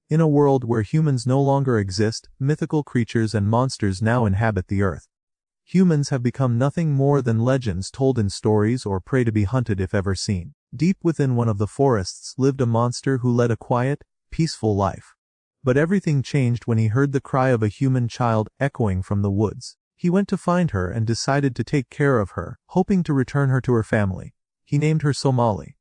In a world where humans no longer exist, mythical creatures and monsters now inhabit the earth. Humans have become nothing more than legends told in stories or prey to be hunted if ever seen. Deep within one of the forests lived a monster who led a quiet, peaceful life. But everything changed when he heard the cry of a human child echoing from the woods. He went to find her and decided to take care of her, hoping to return her to her family. He named her Somali.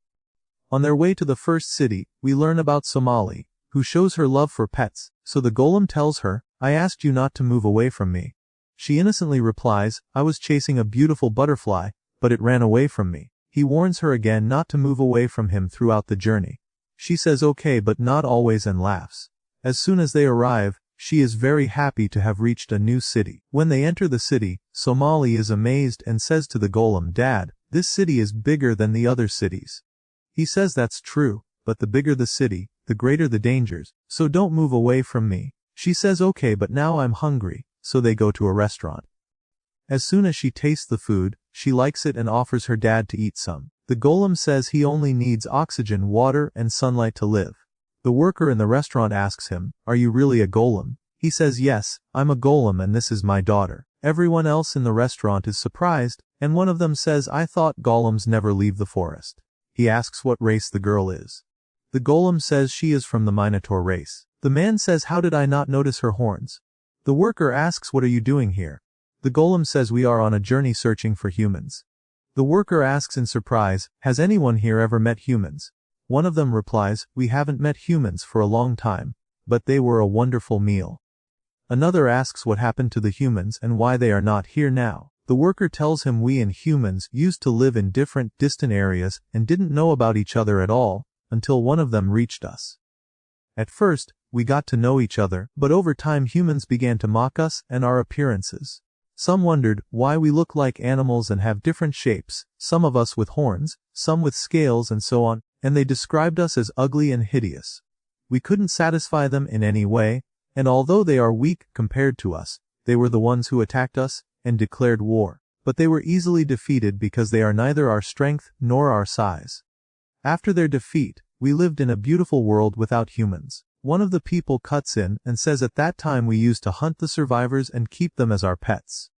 On their way to the first city, we learn about Somali, who shows her love for pets, so the golem tells her, "I asked you not to move away from me." She innocently replies, "I was chasing a beautiful butterfly, but it ran away from me." He warns her again not to move away from him throughout the journey. She says okay but not always and laughs. As soon as they arrive, she is very happy to have reached a new city. When they enter the city, Somali is amazed and says to the golem, "Dad, this city is bigger than the other cities." He says that's true, but the bigger the city, the greater the dangers, so don't move away from me. She says okay but now I'm hungry, so they go to a restaurant. As soon as she tastes the food, she likes it and offers her dad to eat some. The golem says he only needs oxygen, water, and sunlight to live. The worker in the restaurant asks him, "Are you really a golem?" He says, "Yes, I'm a golem and this is my daughter." Everyone else in the restaurant is surprised, and one of them says, "I thought golems never leave the forest." He asks what race the girl is. The golem says she is from the Minotaur race. The man says, "How did I not notice her horns?" The worker asks, "What are you doing here?" The golem says, "We are on a journey searching for humans." The worker asks in surprise, "Has anyone here ever met humans?" One of them replies, "We haven't met humans for a long time, but they were a wonderful meal." Another asks what happened to the humans and why they are not here now. The worker tells him we and humans used to live in different, distant areas and didn't know about each other at all, until one of them reached us. At first, we got to know each other, but over time humans began to mock us and our appearances. Some wondered why we look like animals and have different shapes, some of us with horns, some with scales and so on, and they described us as ugly and hideous. We couldn't satisfy them in any way, and although they are weak compared to us, they were the ones who attacked us and declared war. But they were easily defeated because they are neither our strength nor our size. After their defeat, we lived in a beautiful world without humans. One of the people cuts in and says at that time we used to hunt the survivors and keep them as our pets.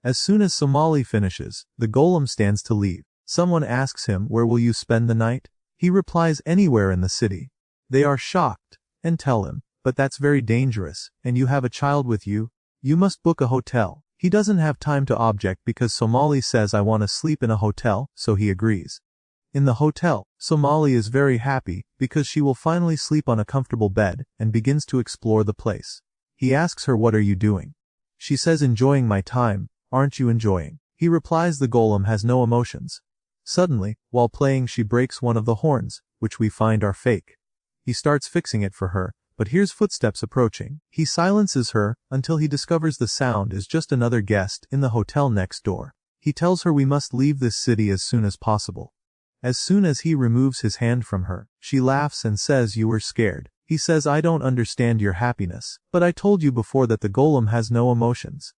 As soon as Somali finishes, the golem stands to leave. Someone asks him, "Where will you spend the night?" He replies, "Anywhere in the city." They are shocked and tell him, "But that's very dangerous, and you have a child with you. You must book a hotel." He doesn't have time to object because Somali says, "I want to sleep in a hotel," so he agrees. In the hotel, Somali is very happy because she will finally sleep on a comfortable bed and begins to explore the place. He asks her, "What are you doing?" She says, "Enjoying my time. Aren't you enjoying?" He replies the golem has no emotions. Suddenly, while playing, she breaks one of the horns, which we find are fake. He starts fixing it for her, but hears footsteps approaching. He silences her until he discovers the sound is just another guest in the hotel next door. He tells her we must leave this city as soon as possible. As soon as he removes his hand from her, she laughs and says, "You were scared." He says, "I don't understand your happiness, but I told you before that the golem has no emotions."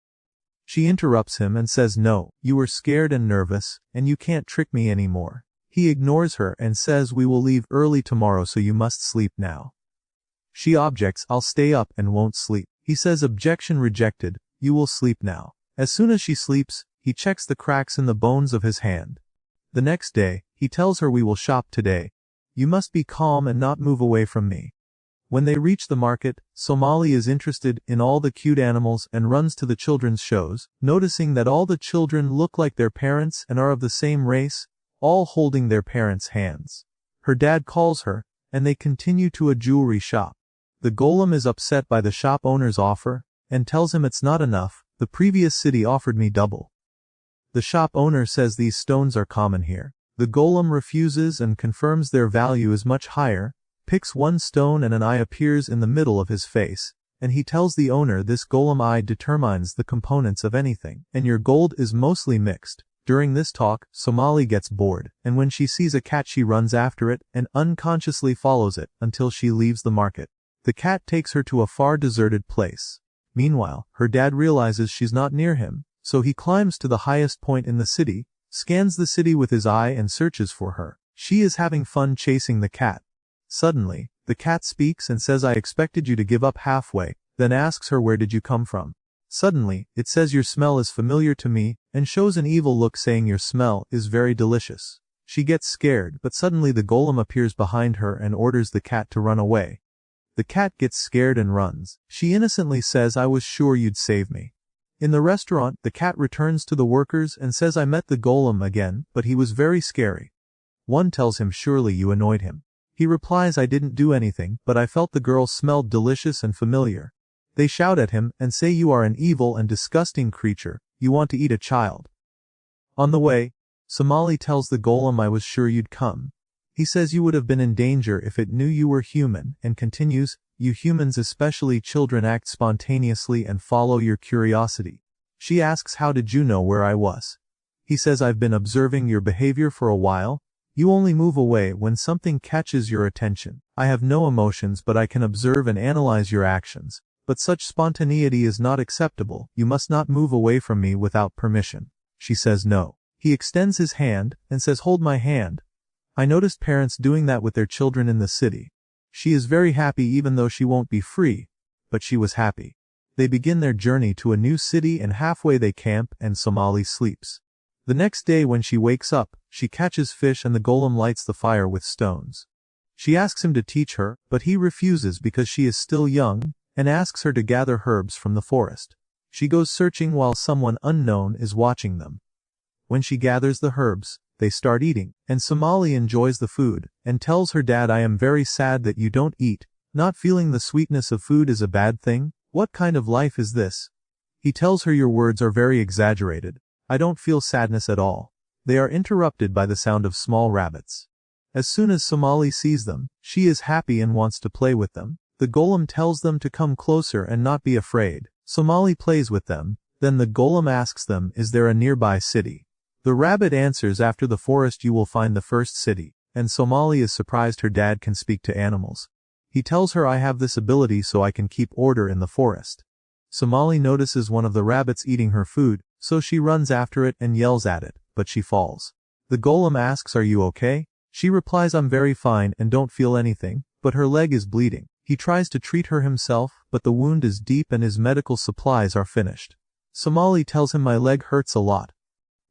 She interrupts him and says, "No, you were scared and nervous, and you can't trick me anymore." He ignores her and says, "We will leave early tomorrow so you must sleep now." She objects, "I'll stay up and won't sleep." He says, "Objection rejected, you will sleep now." As soon as she sleeps, he checks the cracks in the bones of his hand. The next day, he tells her, "We will shop today. You must be calm and not move away from me." When they reach the market, Somali is interested in all the cute animals and runs to the children's shows, noticing that all the children look like their parents and are of the same race, all holding their parents' hands. Her dad calls her, and they continue to a jewelry shop. The golem is upset by the shop owner's offer, and tells him it's not enough, the previous city offered me double. The shop owner says these stones are common here. The golem refuses and confirms their value is much higher, picks one stone and an eye appears in the middle of his face, and he tells the owner this golem eye determines the components of anything, and your gold is mostly mixed. During this talk, Somali gets bored, and when she sees a cat she runs after it and unconsciously follows it until she leaves the market. The cat takes her to a far deserted place. Meanwhile, her dad realizes she's not near him, so he climbs to the highest point in the city, scans the city with his eye and searches for her. She is having fun chasing the cat. Suddenly, The cat speaks and says I expected you to give up halfway, then asks her where did you come from. Suddenly, it says your smell is familiar to me, and shows an evil look saying your smell is very delicious. She gets scared, but suddenly the golem appears behind her and orders the cat to run away. The cat gets scared and runs. She innocently says I was sure you'd save me. In the restaurant, the cat returns to the workers and says I met the golem again, but he was very scary. One tells him surely you annoyed him. He replies I didn't do anything, but I felt the girl smelled delicious and familiar. They shout at him and say you are an evil and disgusting creature, you want to eat a child. On the way, Somali tells the golem I was sure you'd come. He says you would have been in danger if it knew you were human, and continues, you humans especially children act spontaneously and follow your curiosity. She asks how did you know where I was? He says I've been observing your behavior for a while. You only move away when something catches your attention. I have no emotions but I can observe and analyze your actions. But such spontaneity is not acceptable. You must not move away from me without permission. She says no. He extends his hand and says hold my hand. I noticed parents doing that with their children in the city. She is very happy even though she won't be free, but she was happy. They begin their journey to a new city and halfway they camp and Somali sleeps. The next day when she wakes up, she catches fish and the golem lights the fire with stones. She asks him to teach her, but he refuses because she is still young, and asks her to gather herbs from the forest. She goes searching while someone unknown is watching them. When she gathers the herbs, they start eating, and Somali enjoys the food, and tells her dad I am very sad that you don't eat. Not feeling the sweetness of food is a bad thing? What kind of life is this? He tells her your words are very exaggerated. I don't feel sadness at all. They are interrupted by the sound of small rabbits. As soon as Somali sees them, she is happy and wants to play with them. The golem tells them to come closer and not be afraid. Somali plays with them, then the golem asks them is there a nearby city? The rabbit answers after the forest you will find the first city, and Somali is surprised her dad can speak to animals. He tells her I have this ability so I can keep order in the forest. Somali notices one of the rabbits eating her food, so she runs after it and yells at it, but she falls. The golem asks are you okay? She replies I'm very fine and don't feel anything, but her leg is bleeding. He tries to treat her himself, but the wound is deep and his medical supplies are finished. Somali tells him my leg hurts a lot.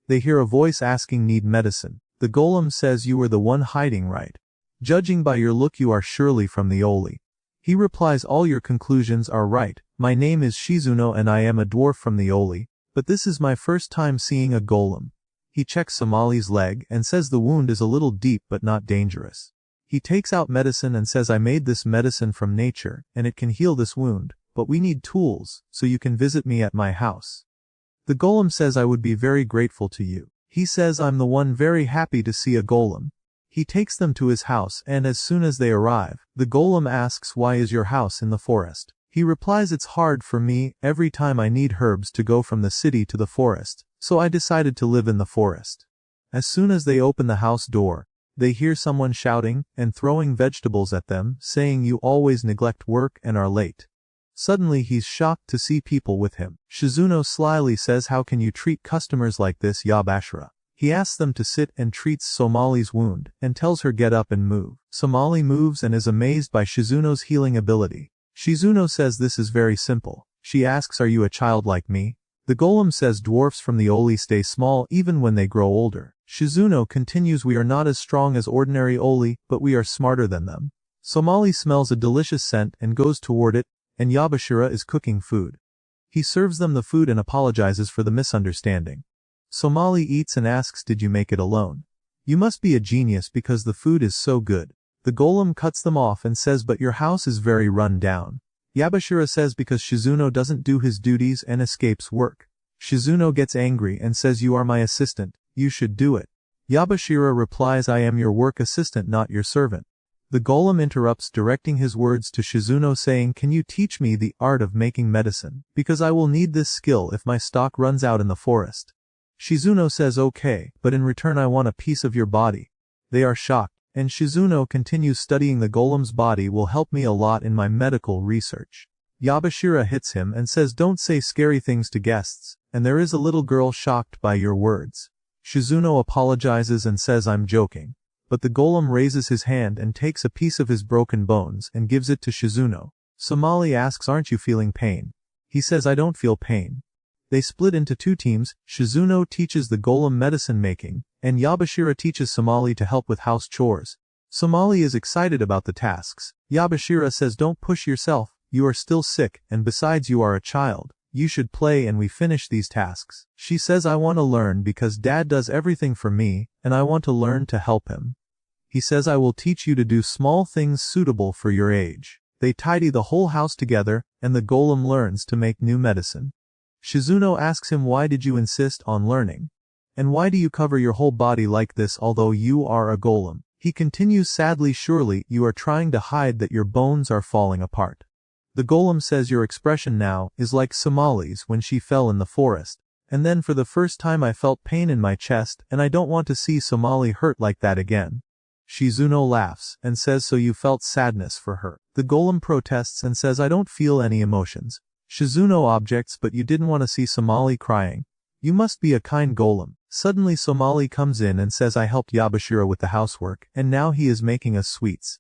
They hear a voice asking need medicine. The golem says you were the one hiding, right? Judging by your look you are surely from the Oli. He replies all your conclusions are right. My name is Shizuno and I am a dwarf from the Oli, but this is my first time seeing a golem. He checks Somali's leg and says the wound is a little deep but not dangerous. He takes out medicine and says I made this medicine from nature and it can heal this wound, but we need tools, so you can visit me at my house. The golem says I would be very grateful to you. He says I'm the one very happy to see a golem. He takes them to his house and as soon as they arrive, the golem asks why is your house in the forest? He replies it's hard for me every time I need herbs to go from the city to the forest, so I decided to live in the forest. As soon as they open the house door, they hear someone shouting and throwing vegetables at them, saying you always neglect work and are late. Suddenly he's shocked to see people with him. Shizuno slyly says how can you treat customers like this Yabashira? He asks them to sit and treats Somali's wound, and tells her get up and move. Somali moves and is amazed by Shizuno's healing ability. Shizuno says this is very simple. She asks are you a child like me? The golem says dwarfs from the Oli stay small even when they grow older. Shizuno continues we are not as strong as ordinary Oli, but we are smarter than them. Somali smells a delicious scent and goes toward it, and Yabashira is cooking food. He serves them the food and apologizes for the misunderstanding. Somali eats and asks did you make it alone? You must be a genius because the food is so good. The golem cuts them off and says but your house is very run down. Yabashira says because Shizuno doesn't do his duties and escapes work. Shizuno gets angry and says you are my assistant, you should do it. Yabashira replies I am your work assistant not your servant. The golem interrupts directing his words to Shizuno saying can you teach me the art of making medicine, because I will need this skill if my stock runs out in the forest. Shizuno says okay, but in return I want a piece of your body. They are shocked, and Shizuno continues studying the golem's body will help me a lot in my medical research. Yabashira hits him and says don't say scary things to guests, and there is a little girl shocked by your words. Shizuno apologizes and says I'm joking. but the golem raises his hand and takes a piece of his broken bones and gives it to Shizuno. Somali asks, aren't you feeling pain? He says, I don't feel pain. They split into two teams. Shizuno teaches the golem medicine making, and Yabashira teaches Somali to help with house chores. Somali is excited about the tasks. Yabashira says, don't push yourself, you are still sick, and besides you are a child. You should play and we finish these tasks. She says, I want to learn because dad does everything for me, and I want to learn to help him. He says, I will teach you to do small things suitable for your age. They tidy the whole house together, and the golem learns to make new medicine. Shizuno asks him, why did you insist on learning? And why do you cover your whole body like this although you are a golem? He continues sadly, surely you are trying to hide that your bones are falling apart. The golem says, your expression now is like Somali's when she fell in the forest. And then for the first time I felt pain in my chest and I don't want to see Somali hurt like that again. Shizuno laughs and says, so you felt sadness for her. The golem protests and says, I don't feel any emotions. Shizuno objects, but you didn't want to see Somali crying. You must be a kind golem. Suddenly Somali comes in and says, I helped Yabashira with the housework and now he is making us sweets.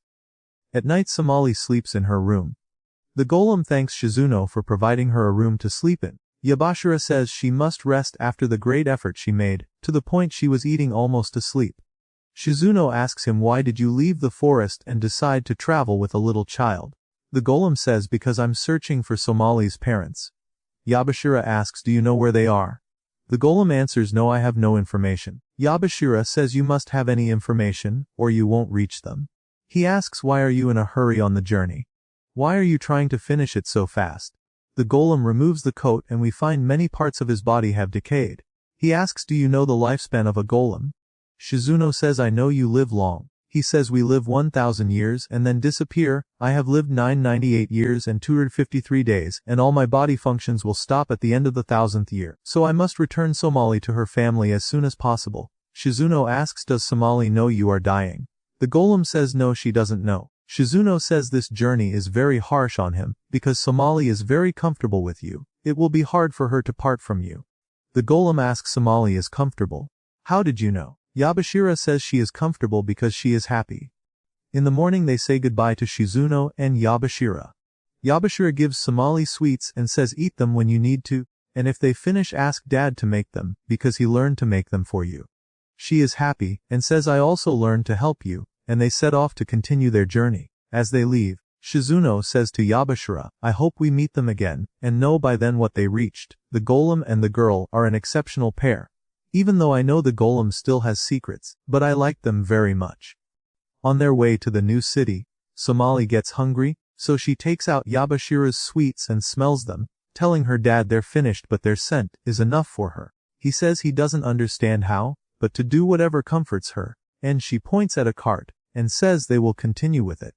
At night Somali sleeps in her room. The golem thanks Shizuno for providing her a room to sleep in. Yabashira says she must rest after the great effort she made, to the point she was eating almost asleep. Shizuno asks him, why did you leave the forest and decide to travel with a little child? The golem says, because I'm searching for Somali's parents. Yabashira asks, do you know where they are? The golem answers, no, I have no information. Yabashira says, you must have any information, or you won't reach them. He asks, why are you in a hurry on the journey? Why are you trying to finish it so fast? The golem removes the coat and we find many parts of his body have decayed. He asks, do you know the lifespan of a golem? Shizuno says, I know you live long. He says, we live 1,000 years and then disappear. I have lived 998 years and 253 days, and all my body functions will stop at the end of the 1,000th year. So I must return Somali to her family as soon as possible. Shizuno asks, does Somali know you are dying? The golem says, no, she doesn't know. Shizuno says this journey is very harsh on him, because Somali is very comfortable with you. It will be hard for her to part from you. The golem asks, Somali is comfortable. How did you know? Yabashira says she is comfortable because she is happy. In the morning they say goodbye to Shizuno and Yabashira. Yabashira gives Somali sweets and says, eat them when you need to, and if they finish ask dad to make them, because he learned to make them for you. She is happy, and says, I also learned to help you, and they set off to continue their journey. As they leave, Shizuno says to Yabashira, I hope we meet them again, and know by then what they reached. The golem and the girl are an exceptional pair. Even though I know the golem still has secrets, but I like them very much. On their way to the new city, Somali gets hungry, so she takes out Yabashira's sweets and smells them, telling her dad they're finished but their scent is enough for her. He says he doesn't understand how, but to do whatever comforts her, and she points at a cart, and says they will continue with it.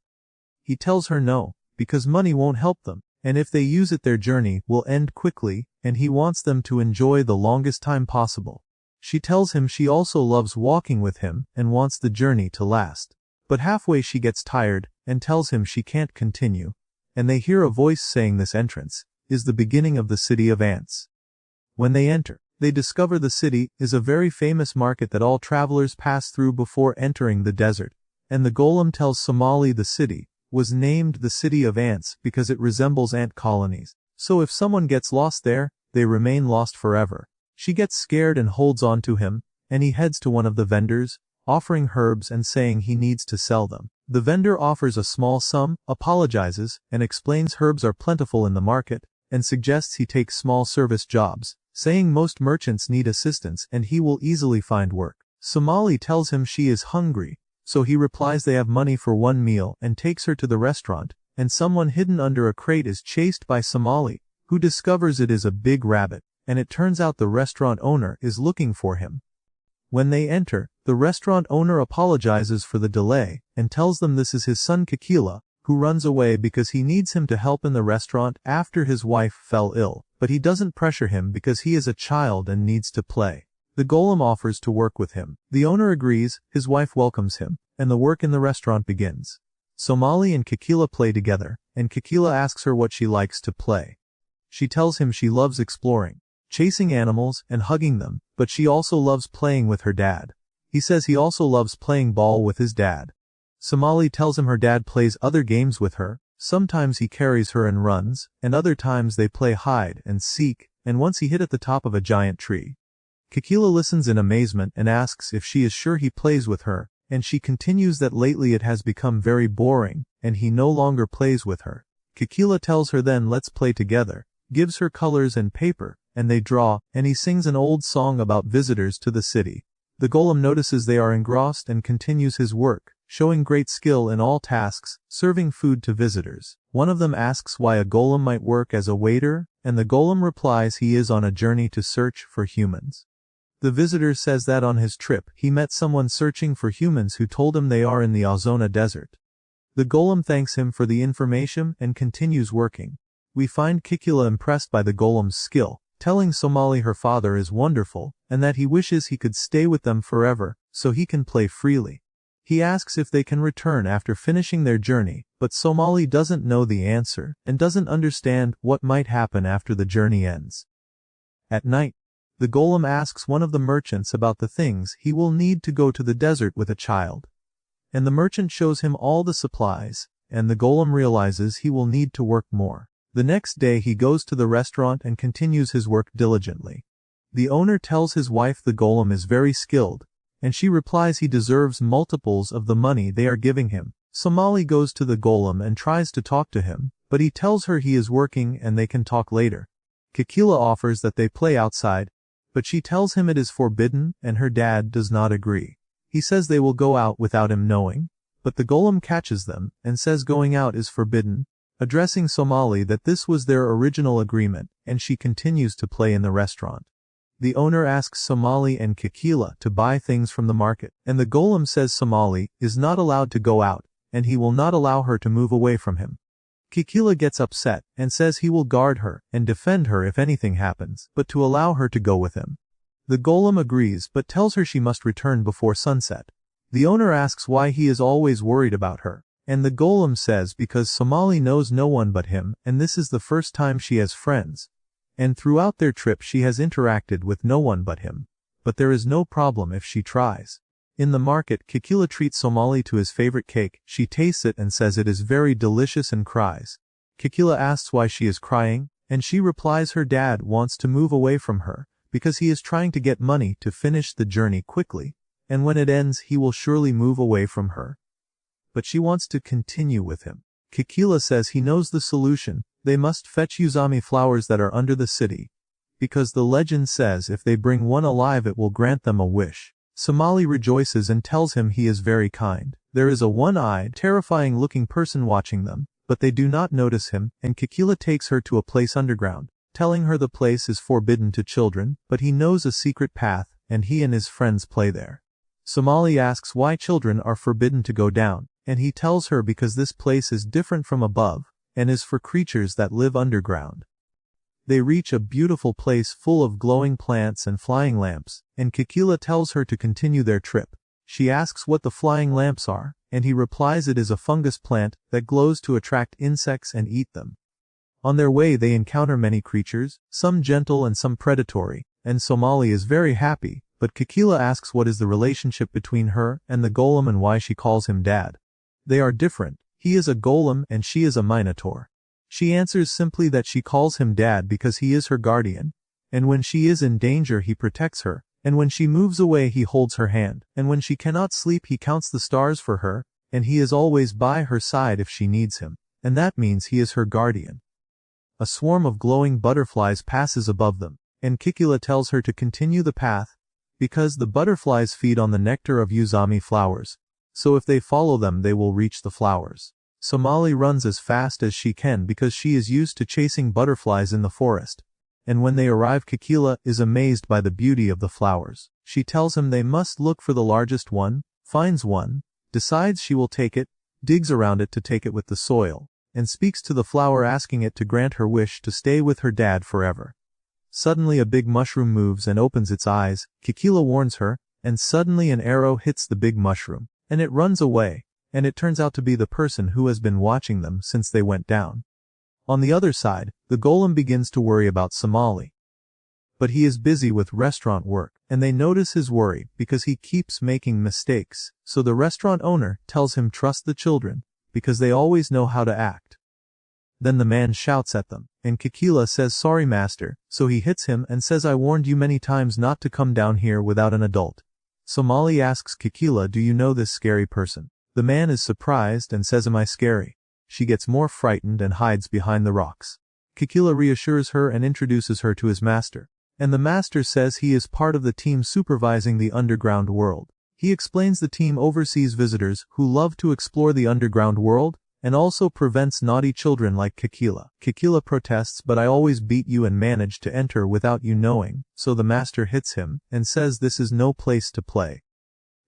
He tells her no, because money won't help them, and if they use it their journey will end quickly, and he wants them to enjoy the longest time possible. She tells him she also loves walking with him and wants the journey to last. But halfway she gets tired and tells him she can't continue, and they hear a voice saying this entrance is the beginning of the city of ants. When they enter, they discover the city is a very famous market that all travelers pass through before entering the desert, and the golem tells Somali the city was named the city of ants because it resembles ant colonies. So if someone gets lost there, they remain lost forever. She gets scared and holds on to him, and he heads to one of the vendors, offering herbs and saying he needs to sell them. The vendor offers a small sum, apologizes, and explains herbs are plentiful in the market, and suggests he takes small service jobs, saying most merchants need assistance and he will easily find work. Somali tells him she is hungry, so he replies they have money for one meal and takes her to the restaurant, and someone hidden under a crate is chased by Somali, who discovers it is a big rabbit. And it turns out the restaurant owner is looking for him. When they enter, the restaurant owner apologizes for the delay and tells them this is his son Kikila, who runs away because he needs him to help in the restaurant after his wife fell ill, but he doesn't pressure him because he is a child and needs to play. The golem offers to work with him. The owner agrees, his wife welcomes him, and the work in the restaurant begins. Somali and Kikila play together, and Kikila asks her what she likes to play. She tells him she loves exploring, chasing animals and hugging them, but she also loves playing with her dad. He says he also loves playing ball with his dad. Somali tells him her dad plays other games with her. Sometimes he carries her and runs, and other times they play hide and seek, and once he hid at the top of a giant tree. Kikila listens in amazement and asks if she is sure he plays with her, and she continues that lately it has become very boring, and he no longer plays with her. Kikila tells her then let's play together, gives her colors and paper, and they draw, and he sings an old song about visitors to the city. The golem notices they are engrossed and continues his work, showing great skill in all tasks, serving food to visitors. One of them asks why a golem might work as a waiter, and the golem replies he is on a journey to search for humans. The visitor says that on his trip he met someone searching for humans who told him they are in the Azona desert. The golem thanks him for the information and continues working. We find Kikila impressed by the golem's skill, telling Somali her father is wonderful, and that he wishes he could stay with them forever, so he can play freely. He asks if they can return after finishing their journey, but Somali doesn't know the answer, and doesn't understand what might happen after the journey ends. At night, the golem asks one of the merchants about the things he will need to go to the desert with a child. And the merchant shows him all the supplies, and the golem realizes he will need to work more. The next day he goes to the restaurant and continues his work diligently. The owner tells his wife the golem is very skilled, and she replies he deserves multiples of the money they are giving him. Somali goes to the golem and tries to talk to him, but he tells her he is working and they can talk later. Kikila offers that they play outside, but she tells him it is forbidden and her dad does not agree. He says they will go out without him knowing, but the golem catches them and says going out is forbidden, addressing Somali that this was their original agreement, and she continues to play in the restaurant. The owner asks Somali and Kikila to buy things from the market, and the golem says Somali is not allowed to go out, and he will not allow her to move away from him. Kikila gets upset and says he will guard her and defend her if anything happens, but to allow her to go with him. The golem agrees but tells her she must return before sunset. The owner asks why he is always worried about her, and the golem says because Somali knows no one but him and this is the first time she has friends. And throughout their trip she has interacted with no one but him. But there is no problem if she tries. In the market, Kikila treats Somali to his favorite cake. She tastes it and says it is very delicious and cries. Kikila asks why she is crying, and she replies her dad wants to move away from her, because he is trying to get money to finish the journey quickly, and when it ends he will surely move away from her. But she wants to continue with him. Kikila says he knows the solution. They must fetch Uzami flowers that are under the city, because the legend says if they bring one alive it will grant them a wish. Somali rejoices and tells him he is very kind. There is a one-eyed, terrifying-looking person watching them, but they do not notice him, and Kikila takes her to a place underground, telling her the place is forbidden to children, but he knows a secret path, and he and his friends play there. Somali asks why children are forbidden to go down, and he tells her because this place is different from above, and is for creatures that live underground. They reach a beautiful place full of glowing plants and flying lamps, and Kikila tells her to continue their trip. She asks what the flying lamps are, and he replies it is a fungus plant that glows to attract insects and eat them. On their way they encounter many creatures, some gentle and some predatory, and Somali is very happy, but Kikila asks what is the relationship between her and the golem and why she calls him dad. They are different. He is a golem and she is a minotaur. She answers simply that she calls him dad because he is her guardian, and when she is in danger he protects her, and when she moves away he holds her hand, and when she cannot sleep he counts the stars for her, and he is always by her side if she needs him, and that means he is her guardian. A swarm of glowing butterflies passes above them, and Kikila tells her to continue the path, because the butterflies feed on the nectar of Uzami flowers, so if they follow them they will reach the flowers. Somali runs as fast as she can because she is used to chasing butterflies in the forest, and when they arrive Kikila is amazed by the beauty of the flowers. She tells him they must look for the largest one, finds one, decides she will take it, digs around it to take it with the soil, and speaks to the flower asking it to grant her wish to stay with her dad forever. Suddenly a big mushroom moves and opens its eyes. Kikila warns her, and suddenly an arrow hits the big mushroom, and it runs away. And it turns out to be the person who has been watching them since they went down. On the other side, the golem begins to worry about Somali. but he is busy with restaurant work, and they notice his worry because he keeps making mistakes, so the restaurant owner tells him trust the children, because they always know how to act. Then the man shouts at them, and Kikila says sorry master, so he hits him and says I warned you many times not to come down here without an adult. Somali asks Kikila, do you know this scary person? The man is surprised and says am I scary? She gets more frightened and hides behind the rocks. Kikila reassures her and introduces her to his master, and the master says he is part of the team supervising the underground world. He explains the team oversees visitors who love to explore the underground world, and also prevents naughty children like Kikila. Kikila protests, but I always beat you and manage to enter without you knowing, so the master hits him, and says this is no place to play.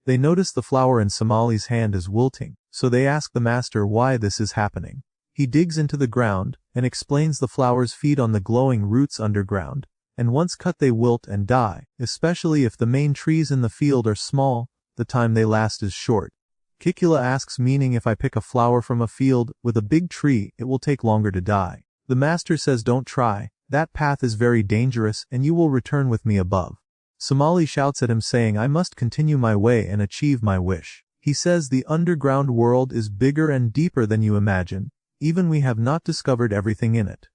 They notice the flower in Somali's hand is wilting, so they ask the master why this is happening. He digs into the ground, and explains the flowers feed on the glowing roots underground, and once cut they wilt and die, especially if the main trees in the field are small, the time they last is short. Kikila asks meaning if I pick a flower from a field with a big tree it will take longer to die. The master says don't try, that path is very dangerous and you will return with me above. Somali shouts at him saying I must continue my way and achieve my wish. He says the underground world is bigger and deeper than you imagine, even we have not discovered everything in it.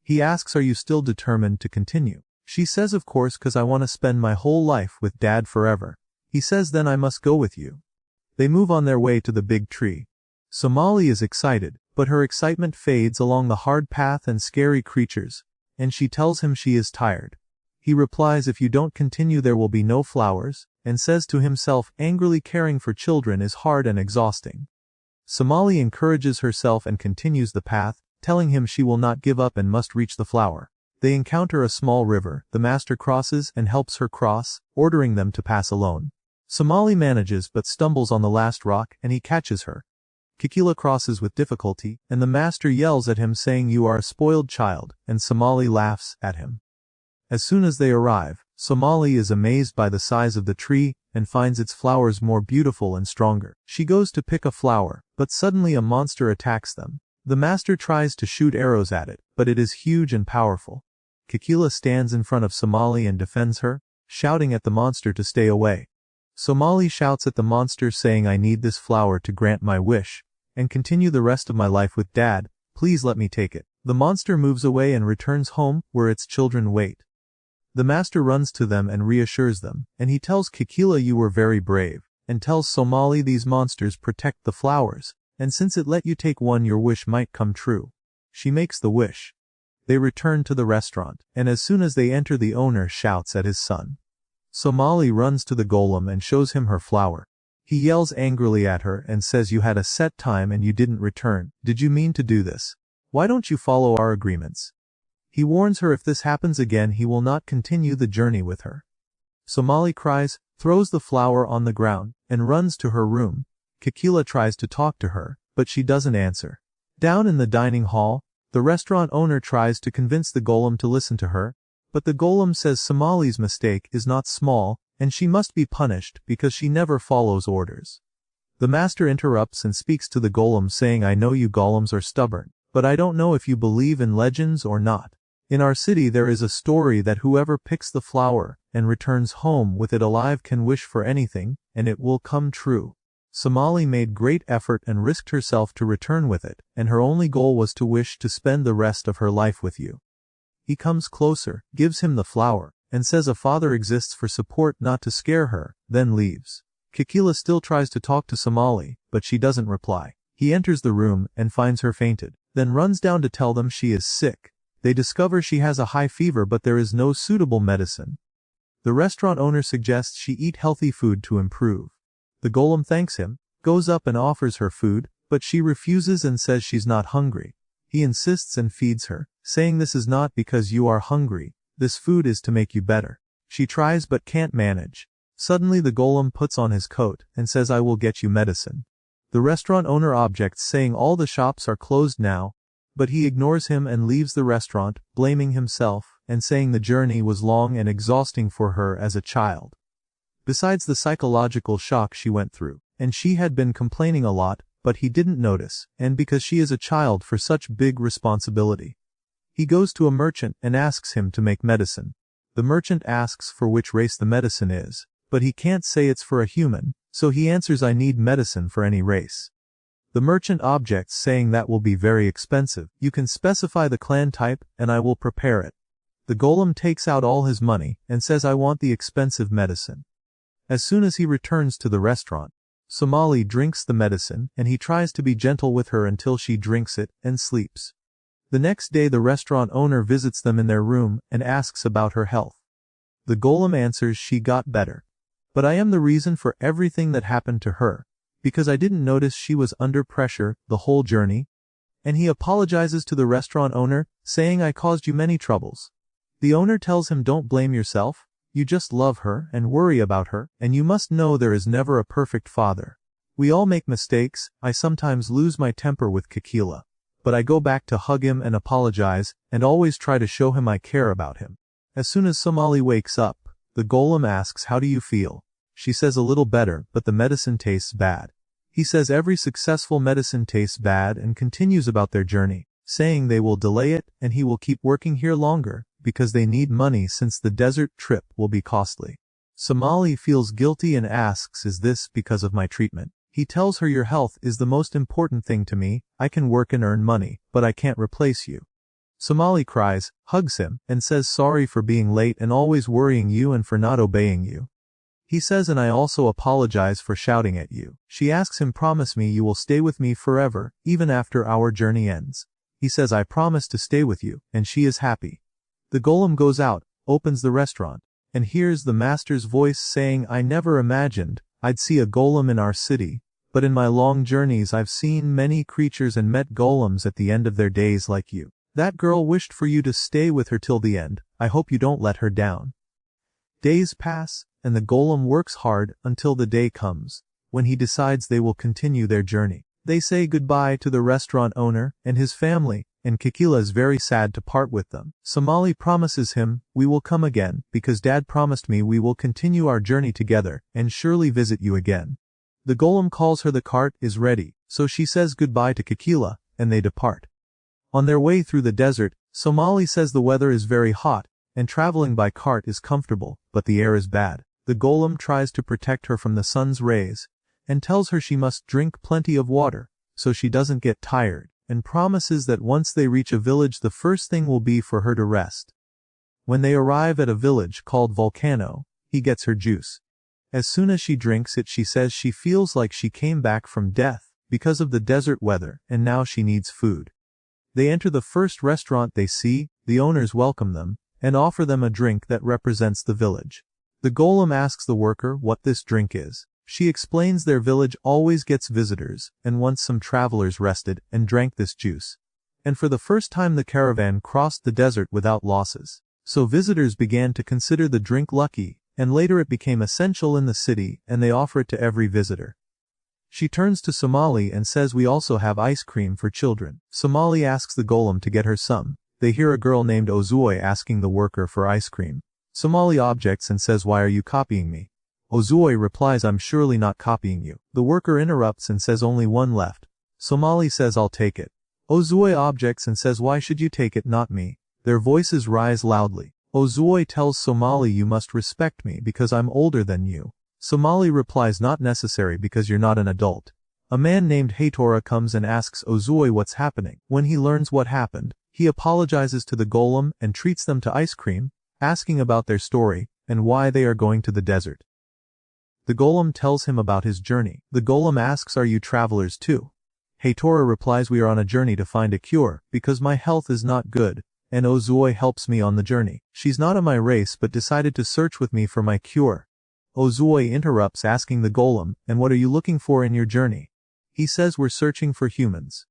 He asks are you still determined to continue? She says of course cause I want to spend my whole life with Dad forever. He says then I must go with you. They move on their way to the big tree. Somali is excited, but her excitement fades along the hard path and scary creatures, and she tells him she is tired. He replies if you don't continue there will be no flowers, and says to himself angrily caring for children is hard and exhausting. Somali encourages herself and continues the path, telling him she will not give up and must reach the flower. They encounter a small river, the master crosses and helps her cross, ordering them to pass alone. Somali manages but stumbles on the last rock and he catches her. Kikila crosses with difficulty, and the master yells at him saying you are a spoiled child, and Somali laughs at him. As soon as they arrive, Somali is amazed by the size of the tree, and finds its flowers more beautiful and stronger. She goes to pick a flower, but suddenly a monster attacks them. The master tries to shoot arrows at it, but it is huge and powerful. Kikila stands in front of Somali and defends her, shouting at the monster to stay away. Somali shouts at the monster saying I need this flower to grant my wish, and continue the rest of my life with Dad, please let me take it. The monster moves away and returns home, where its children wait. The master runs to them and reassures them, and he tells Kikila you were very brave, and tells Somali these monsters protect the flowers, and since it let you take one your wish might come true. She makes the wish. They return to the restaurant, and as soon as they enter the owner shouts at his son. Somali runs to the golem and shows him her flower. He yells angrily at her and says you had a set time and you didn't return. Did you mean to do this? Why don't you follow our agreements? He warns her if this happens again he will not continue the journey with her. Somali cries, throws the flower on the ground, and runs to her room. Kikila tries to talk to her, but she doesn't answer. Down in the dining hall, the restaurant owner tries to convince the golem to listen to her, but the golem says Somali's mistake is not small, and she must be punished because she never follows orders. The master interrupts and speaks to the golem saying I know you golems are stubborn, but I don't know if you believe in legends or not. In our city there is a story that whoever picks the flower and returns home with it alive can wish for anything, and it will come true. Somali made great effort and risked herself to return with it, and her only goal was to wish to spend the rest of her life with you. He comes closer, gives him the flower, and says a father exists for support not to scare her, then leaves. Kikila still tries to talk to Somali, but she doesn't reply. He enters the room and finds her fainted, then runs down to tell them she is sick. They discover she has a high fever but there is no suitable medicine. The restaurant owner suggests she eat healthy food to improve. The golem thanks him, goes up and offers her food, but she refuses and says she's not hungry. He insists and feeds her, saying this is not because you are hungry, this food is to make you better. She tries but can't manage. Suddenly the golem puts on his coat and says I will get you medicine. The restaurant owner objects saying all the shops are closed now, but he ignores him and leaves the restaurant, blaming himself, and saying the journey was long and exhausting for her as a child. Besides the psychological shock she went through, and she had been complaining a lot, but he didn't notice, and because she is a child for such big responsibility. He goes to a merchant and asks him to make medicine. The merchant asks for which race the medicine is, but he can't say it's for a human, so he answers I need medicine for any race. The merchant objects, saying that will be very expensive. You can specify the clan type, and I will prepare it. The golem takes out all his money, and says I want the expensive medicine. As soon as he returns to the restaurant, Somali drinks the medicine, and he tries to be gentle with her until she drinks it, and sleeps. The next day the restaurant owner visits them in their room, and asks about her health. The golem answers she got better. But I am the reason for everything that happened to her, because I didn't notice she was under pressure the whole journey. And he apologizes to the restaurant owner, saying I caused you many troubles. The owner tells him don't blame yourself, you just love her and worry about her, and you must know there is never a perfect father. We all make mistakes, I sometimes lose my temper with Kikila. But I go back to hug him and apologize, and always try to show him I care about him. As soon as Somali wakes up, the golem asks how do you feel? She says a little better, but the medicine tastes bad. He says every successful medicine tastes bad and continues about their journey, saying they will delay it and he will keep working here longer, because they need money since the desert trip will be costly. Somali feels guilty and asks is this because of my treatment? He tells her your health is the most important thing to me, I can work and earn money, but I can't replace you. Somali cries, hugs him, and says sorry for being late and always worrying you and for not obeying you. He says and I also apologize for shouting at you. She asks him promise me you will stay with me forever, even after our journey ends. He says I promise to stay with you, and she is happy. The golem goes out, opens the restaurant, and hears the master's voice saying I never imagined I'd see a golem in our city, but in my long journeys I've seen many creatures and met golems at the end of their days like you. That girl wished for you to stay with her till the end, I hope you don't let her down. Days pass, and the golem works hard until the day comes, when he decides they will continue their journey. They say goodbye to the restaurant owner and his family, and Kikila is very sad to part with them. Somali promises him, we will come again, because Dad promised me we will continue our journey together, and surely visit you again. The golem calls her the cart is ready, so she says goodbye to Kikila, and they depart. On their way through the desert, Somali says the weather is very hot, and traveling by cart is comfortable, but the air is bad. The golem tries to protect her from the sun's rays, and tells her she must drink plenty of water, so she doesn't get tired, and promises that once they reach a village the first thing will be for her to rest. When they arrive at a village called Volcano, he gets her juice. As soon as she drinks it she says she feels like she came back from death, because of the desert weather, and now she needs food. They enter the first restaurant they see, the owners welcome them, and offer them a drink that represents the village. The golem asks the worker what this drink is. She explains their village always gets visitors, and once some travelers rested and drank this juice. And for the first time the caravan crossed the desert without losses. So visitors began to consider the drink lucky, and later it became essential in the city, and they offer it to every visitor. She turns to Somali and says we also have ice cream for children. Somali asks the golem to get her some. They hear a girl named Ozui asking the worker for ice cream. Somali objects and says why are you copying me? Ozui replies I'm surely not copying you. The worker interrupts and says only one left. Somali says I'll take it. Ozui objects and says why should you take it not me? Their voices rise loudly. Ozui tells Somali you must respect me because I'm older than you. Somali replies not necessary because you're not an adult. A man named Hatora comes and asks Ozui what's happening. When he learns what happened, he apologizes to the golem and treats them to ice cream, asking about their story and why they are going to the desert. The golem tells him about his journey. The golem asks are you travelers too? Hatora replies we are on a journey to find a cure, because my health is not good, and Ozui helps me on the journey. She's not of my race but decided to search with me for my cure. Ozui interrupts asking the golem, and what are you looking for in your journey? He says we're searching for humans.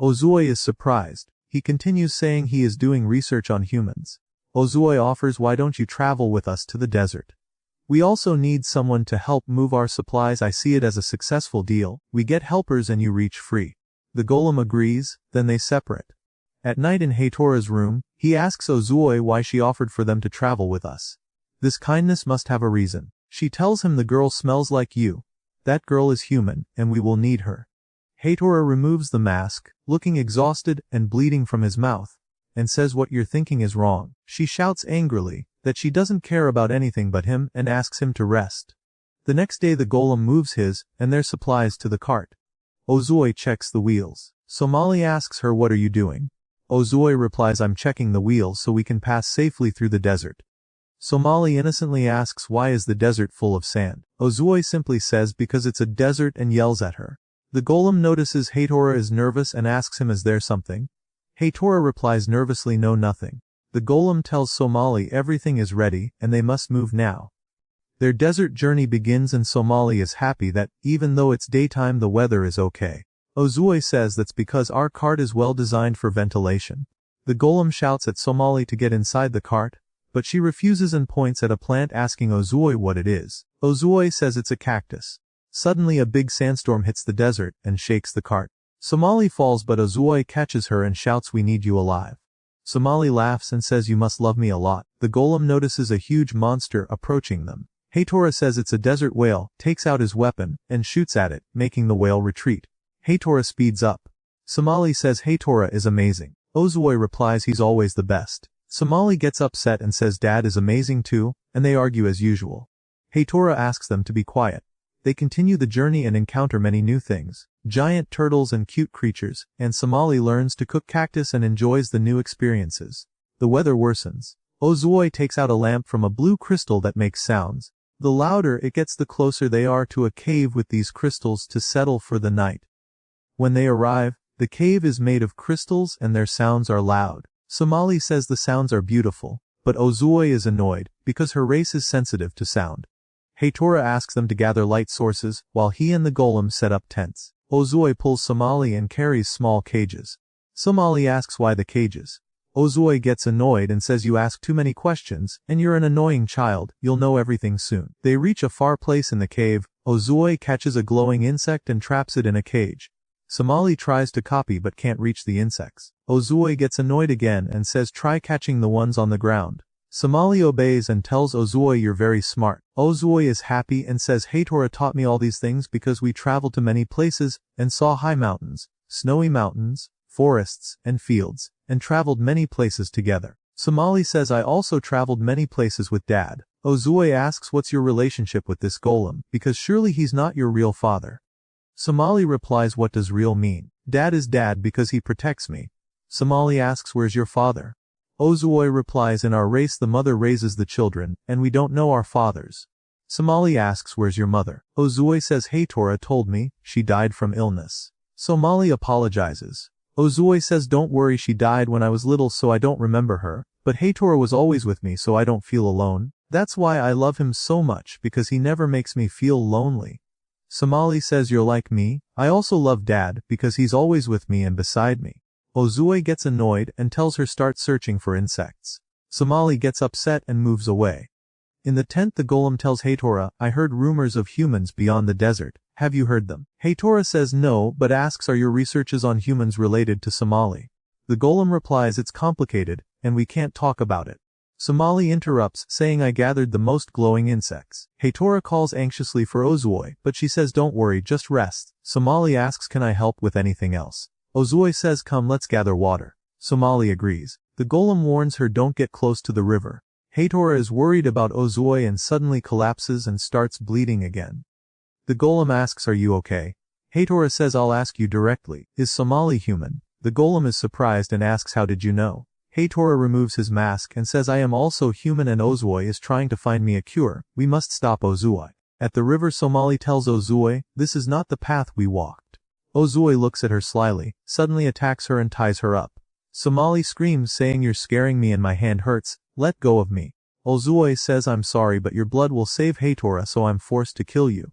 Ozui is surprised. He continues saying he is doing research on humans. Ozui offers why don't you travel with us to the desert? We also need someone to help move our supplies. I see it as a successful deal. We get helpers and you reach free. The golem agrees, then they separate. At night in Hatora's room, he asks Ozui why she offered for them to travel with us. This kindness must have a reason. She tells him the girl smells like you. That girl is human, and we will need her. Hatora removes the mask, looking exhausted and bleeding from his mouth, and says what you're thinking is wrong. She shouts angrily, that she doesn't care about anything but him and asks him to rest. The next day the golem moves his and their supplies to the cart. Ozui checks the wheels. Somali asks her, what are you doing? Ozui replies, I'm checking the wheels so we can pass safely through the desert. Somali innocently asks, why is the desert full of sand? Ozui simply says because it's a desert and yells at her. The golem notices Hathora is nervous and asks him, is there something? Hathora replies nervously, no, nothing. The golem tells Somali everything is ready and they must move now. Their desert journey begins and Somali is happy that, even though it's daytime, the weather is okay. Ozui says that's because our cart is well designed for ventilation. The golem shouts at Somali to get inside the cart, but she refuses and points at a plant asking Ozui what it is. Ozui says it's a cactus. Suddenly a big sandstorm hits the desert and shakes the cart. Somali falls but Ozui catches her and shouts, we need you alive. Somali laughs and says, you must love me a lot. The golem notices a huge monster approaching them. Hathora says it's a desert whale, takes out his weapon, and shoots at it, making the whale retreat. Hathora speeds up. Somali says Hathora is amazing. Ozui replies he's always the best. Somali gets upset and says Dad is amazing too, and they argue as usual. Hathora asks them to be quiet. They continue the journey and encounter many new things, giant turtles and cute creatures, and Somali learns to cook cactus and enjoys the new experiences. The weather worsens. Ozui takes out a lamp from a blue crystal that makes sounds. The louder it gets, the closer they are to a cave with these crystals to settle for the night. When they arrive, the cave is made of crystals and their sounds are loud. Somali says the sounds are beautiful, but Ozui is annoyed because her race is sensitive to sound. Hathora asks them to gather light sources while he and the golem set up tents. Ozui pulls Somali and carries small cages. Somali asks why the cages. Ozui gets annoyed and says, you ask too many questions, and you're an annoying child, you'll know everything soon. They reach a far place in the cave. Ozui catches a glowing insect and traps it in a cage. Somali tries to copy but can't reach the insects. Ozui gets annoyed again and says, try catching the ones on the ground. Somali obeys and tells Ozui, you're very smart. Ozui is happy and says, Hathora taught me all these things because we traveled to many places and saw high mountains, snowy mountains, forests, and fields, and traveled many places together. Somali says, I also traveled many places with Dad. Ozui asks, what's your relationship with this golem, because surely he's not your real father. Somali replies, what does real mean? Dad is Dad because he protects me. Somali asks, where's your father? Ozui replies, in our race the mother raises the children, and we don't know our fathers. Somali asks, where's your mother? Ozui says, Hathora told me, she died from illness. Somali apologizes. Ozui says, don't worry, she died when I was little so I don't remember her, but Hathora was always with me so I don't feel alone. That's why I love him so much, because he never makes me feel lonely. Somali says, you're like me, I also love Dad because he's always with me and beside me. Ozui gets annoyed and tells her start searching for insects. Somali gets upset and moves away. In the tent the golem tells Hathora, I heard rumors of humans beyond the desert, have you heard them? Hathora says no but asks, are your researches on humans related to Somali? The golem replies, it's complicated, and we can't talk about it. Somali interrupts, saying I gathered the most glowing insects. Hathora calls anxiously for Ozui, but she says don't worry, just rest. Somali asks, can I help with anything else? Ozui says, come let's gather water. Somali agrees. The golem warns her don't get close to the river. Hathora is worried about Ozui and suddenly collapses and starts bleeding again. The golem asks, are you okay? Hathora says, I'll ask you directly, is Somali human? The golem is surprised and asks, how did you know? Hathora removes his mask and says, I am also human and Ozui is trying to find me a cure, we must stop Ozui. At the river Somali tells Ozui, this is not the path we walked. Ozui looks at her slyly, suddenly attacks her and ties her up. Somali screams saying, you're scaring me and my hand hurts, let go of me. Ozui says, I'm sorry but your blood will save Hathora so I'm forced to kill you.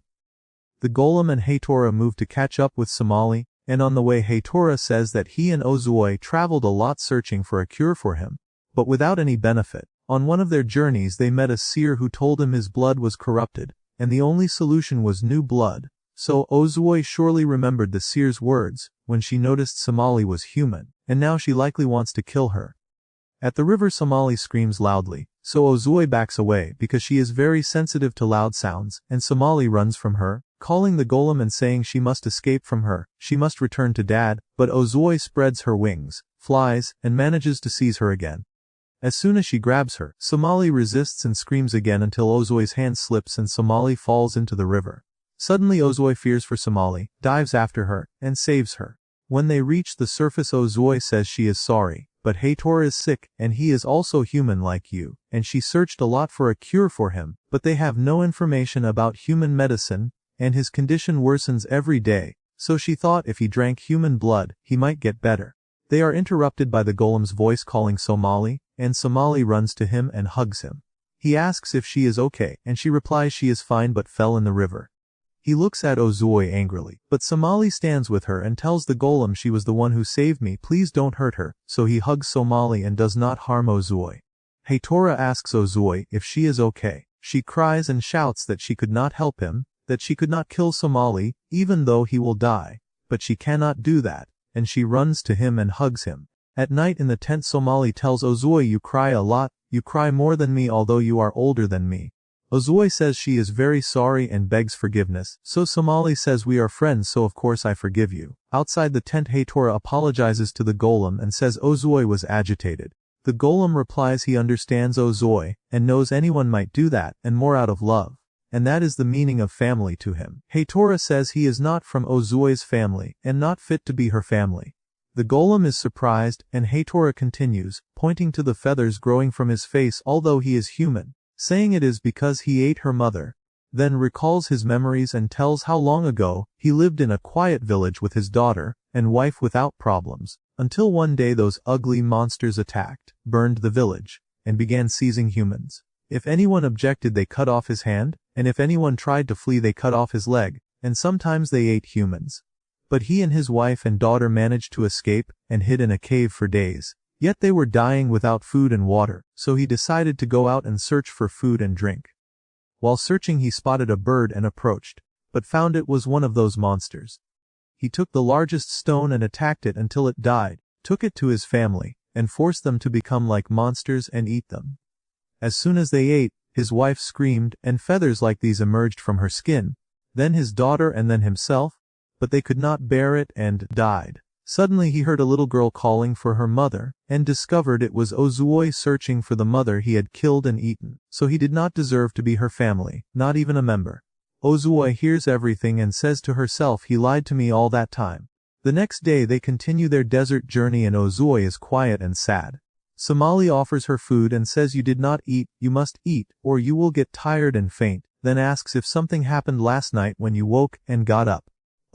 The golem and Hathora move to catch up with Somali, and on the way Hathora says that he and Ozui traveled a lot searching for a cure for him, but without any benefit. On one of their journeys they met a seer who told him his blood was corrupted, and the only solution was new blood. So Ozui surely remembered the seer's words, when she noticed Somali was human, and now she likely wants to kill her. At the river Somali screams loudly, so Ozui backs away because she is very sensitive to loud sounds, and Somali runs from her, calling the golem and saying she must escape from her, she must return to Dad, but Ozui spreads her wings, flies, and manages to seize her again. As soon as she grabs her, Somali resists and screams again until Ozoi's hand slips and Somali falls into the river. Suddenly Ozoi fears for Somali, dives after her, and saves her. When they reach the surface, Ozoi says she is sorry, but Heitora is sick and he is also human like you, and she searched a lot for a cure for him, but they have no information about human medicine, and his condition worsens every day, so she thought if he drank human blood, he might get better. They are interrupted by the golem's voice calling Somali, and Somali runs to him and hugs him. He asks if she is okay, and she replies she is fine but fell in the river. He looks at Ozoi angrily, but Somali stands with her and tells the golem she was the one who saved me, please don't hurt her, so he hugs Somali and does not harm Ozoi. Heitora asks Ozoi if she is okay. She cries and shouts that she could not help him, that she could not kill Somali, even though he will die, but she cannot do that, and she runs to him and hugs him. At night in the tent, Somali tells Ozoi, you cry a lot, you cry more than me although you are older than me. Ozoi says she is very sorry and begs forgiveness, so Somali says we are friends so of course I forgive you. Outside the tent, Heitora apologizes to the golem and says Ozoi was agitated. The golem replies he understands Ozoi, and knows anyone might do that, and more out of love. And that is the meaning of family to him. Heitora says he is not from Ozoi's family, and not fit to be her family. The golem is surprised, and Heitora continues, pointing to the feathers growing from his face although he is human, saying it is because he ate her mother, then recalls his memories and tells how long ago he lived in a quiet village with his daughter and wife without problems, until one day those ugly monsters attacked, burned the village, and began seizing humans. If anyone objected they cut off his hand, and if anyone tried to flee they cut off his leg, and sometimes they ate humans. But he and his wife and daughter managed to escape, and hid in a cave for days. Yet they were dying without food and water, so he decided to go out and search for food and drink. While searching he spotted a bird and approached, but found it was one of those monsters. He took the largest stone and attacked it until it died, took it to his family, and forced them to become like monsters and eat them. As soon as they ate, his wife screamed, and feathers like these emerged from her skin, then his daughter and then himself, but they could not bear it and died. Suddenly he heard a little girl calling for her mother, and discovered it was Ozoi searching for the mother he had killed and eaten, so he did not deserve to be her family, not even a member. Ozoi hears everything and says to herself he lied to me all that time. The next day they continue their desert journey and Ozoi is quiet and sad. Somali offers her food and says you did not eat, you must eat, or you will get tired and faint, then asks if something happened last night when you woke and got up.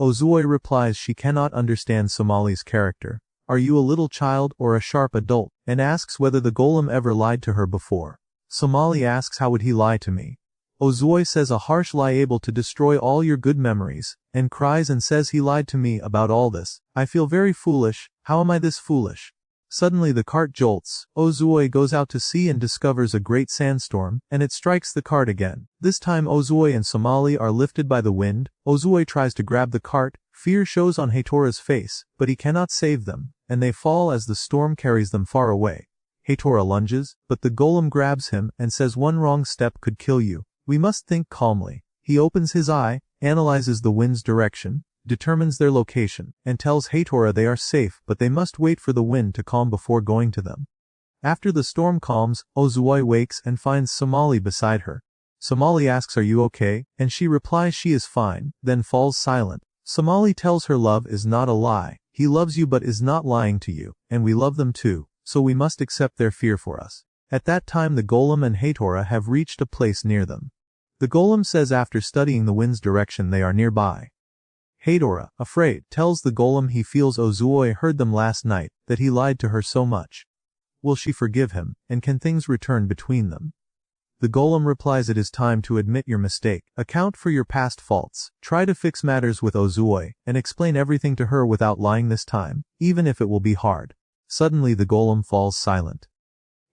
Ozoi replies she cannot understand Somali's character. Are you a little child or a sharp adult? And asks whether the golem ever lied to her before. Somali asks how would he lie to me? Ozoi says a harsh lie able to destroy all your good memories, and cries and says he lied to me about all this. I feel very foolish, how am I this foolish? Suddenly the cart jolts, Ozoi goes out to sea and discovers a great sandstorm, and it strikes the cart again. This time Ozoi and Somali are lifted by the wind. Ozoi tries to grab the cart, fear shows on Heitora's face, but he cannot save them, and they fall as the storm carries them far away. Heitora lunges, but the golem grabs him and says one wrong step could kill you. We must think calmly. He opens his eye, analyzes the wind's direction, determines their location, and tells Heitora they are safe but they must wait for the wind to calm before going to them. After the storm calms, Ozoi wakes and finds Somali beside her. Somali asks are you okay, and she replies she is fine, then falls silent. Somali tells her love is not a lie, he loves you but is not lying to you, and we love them too, so we must accept their fear for us. At that time the golem and Heitora have reached a place near them. The golem says after studying the wind's direction they are nearby. Heitora, afraid, tells the golem he feels Ozoi heard them last night, that he lied to her so much. Will she forgive him, and can things return between them? The golem replies it is time to admit your mistake, account for your past faults, try to fix matters with Ozoi, and explain everything to her without lying this time, even if it will be hard. Suddenly the golem falls silent.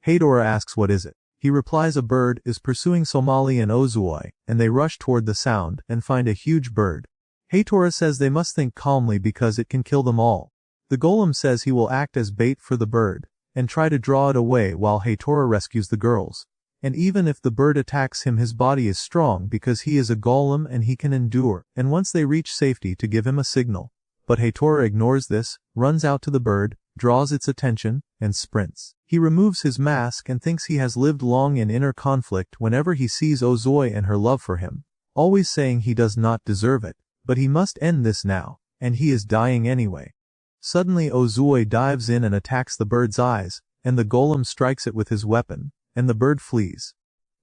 Heitora asks what is it. He replies a bird is pursuing Somali and Ozoi, and they rush toward the sound and find a huge bird. Heitora says they must think calmly because it can kill them all. The golem says he will act as bait for the bird, and try to draw it away while Heitora rescues the girls. And even if the bird attacks him his body is strong because he is a golem and he can endure, and once they reach safety to give him a signal. But Heitora ignores this, runs out to the bird, draws its attention, and sprints. He removes his mask and thinks he has lived long in inner conflict whenever he sees Ozui and her love for him, always saying he does not deserve it, but he must end this now, and he is dying anyway. Suddenly Ozui dives in and attacks the bird's eyes, and the golem strikes it with his weapon, and the bird flees.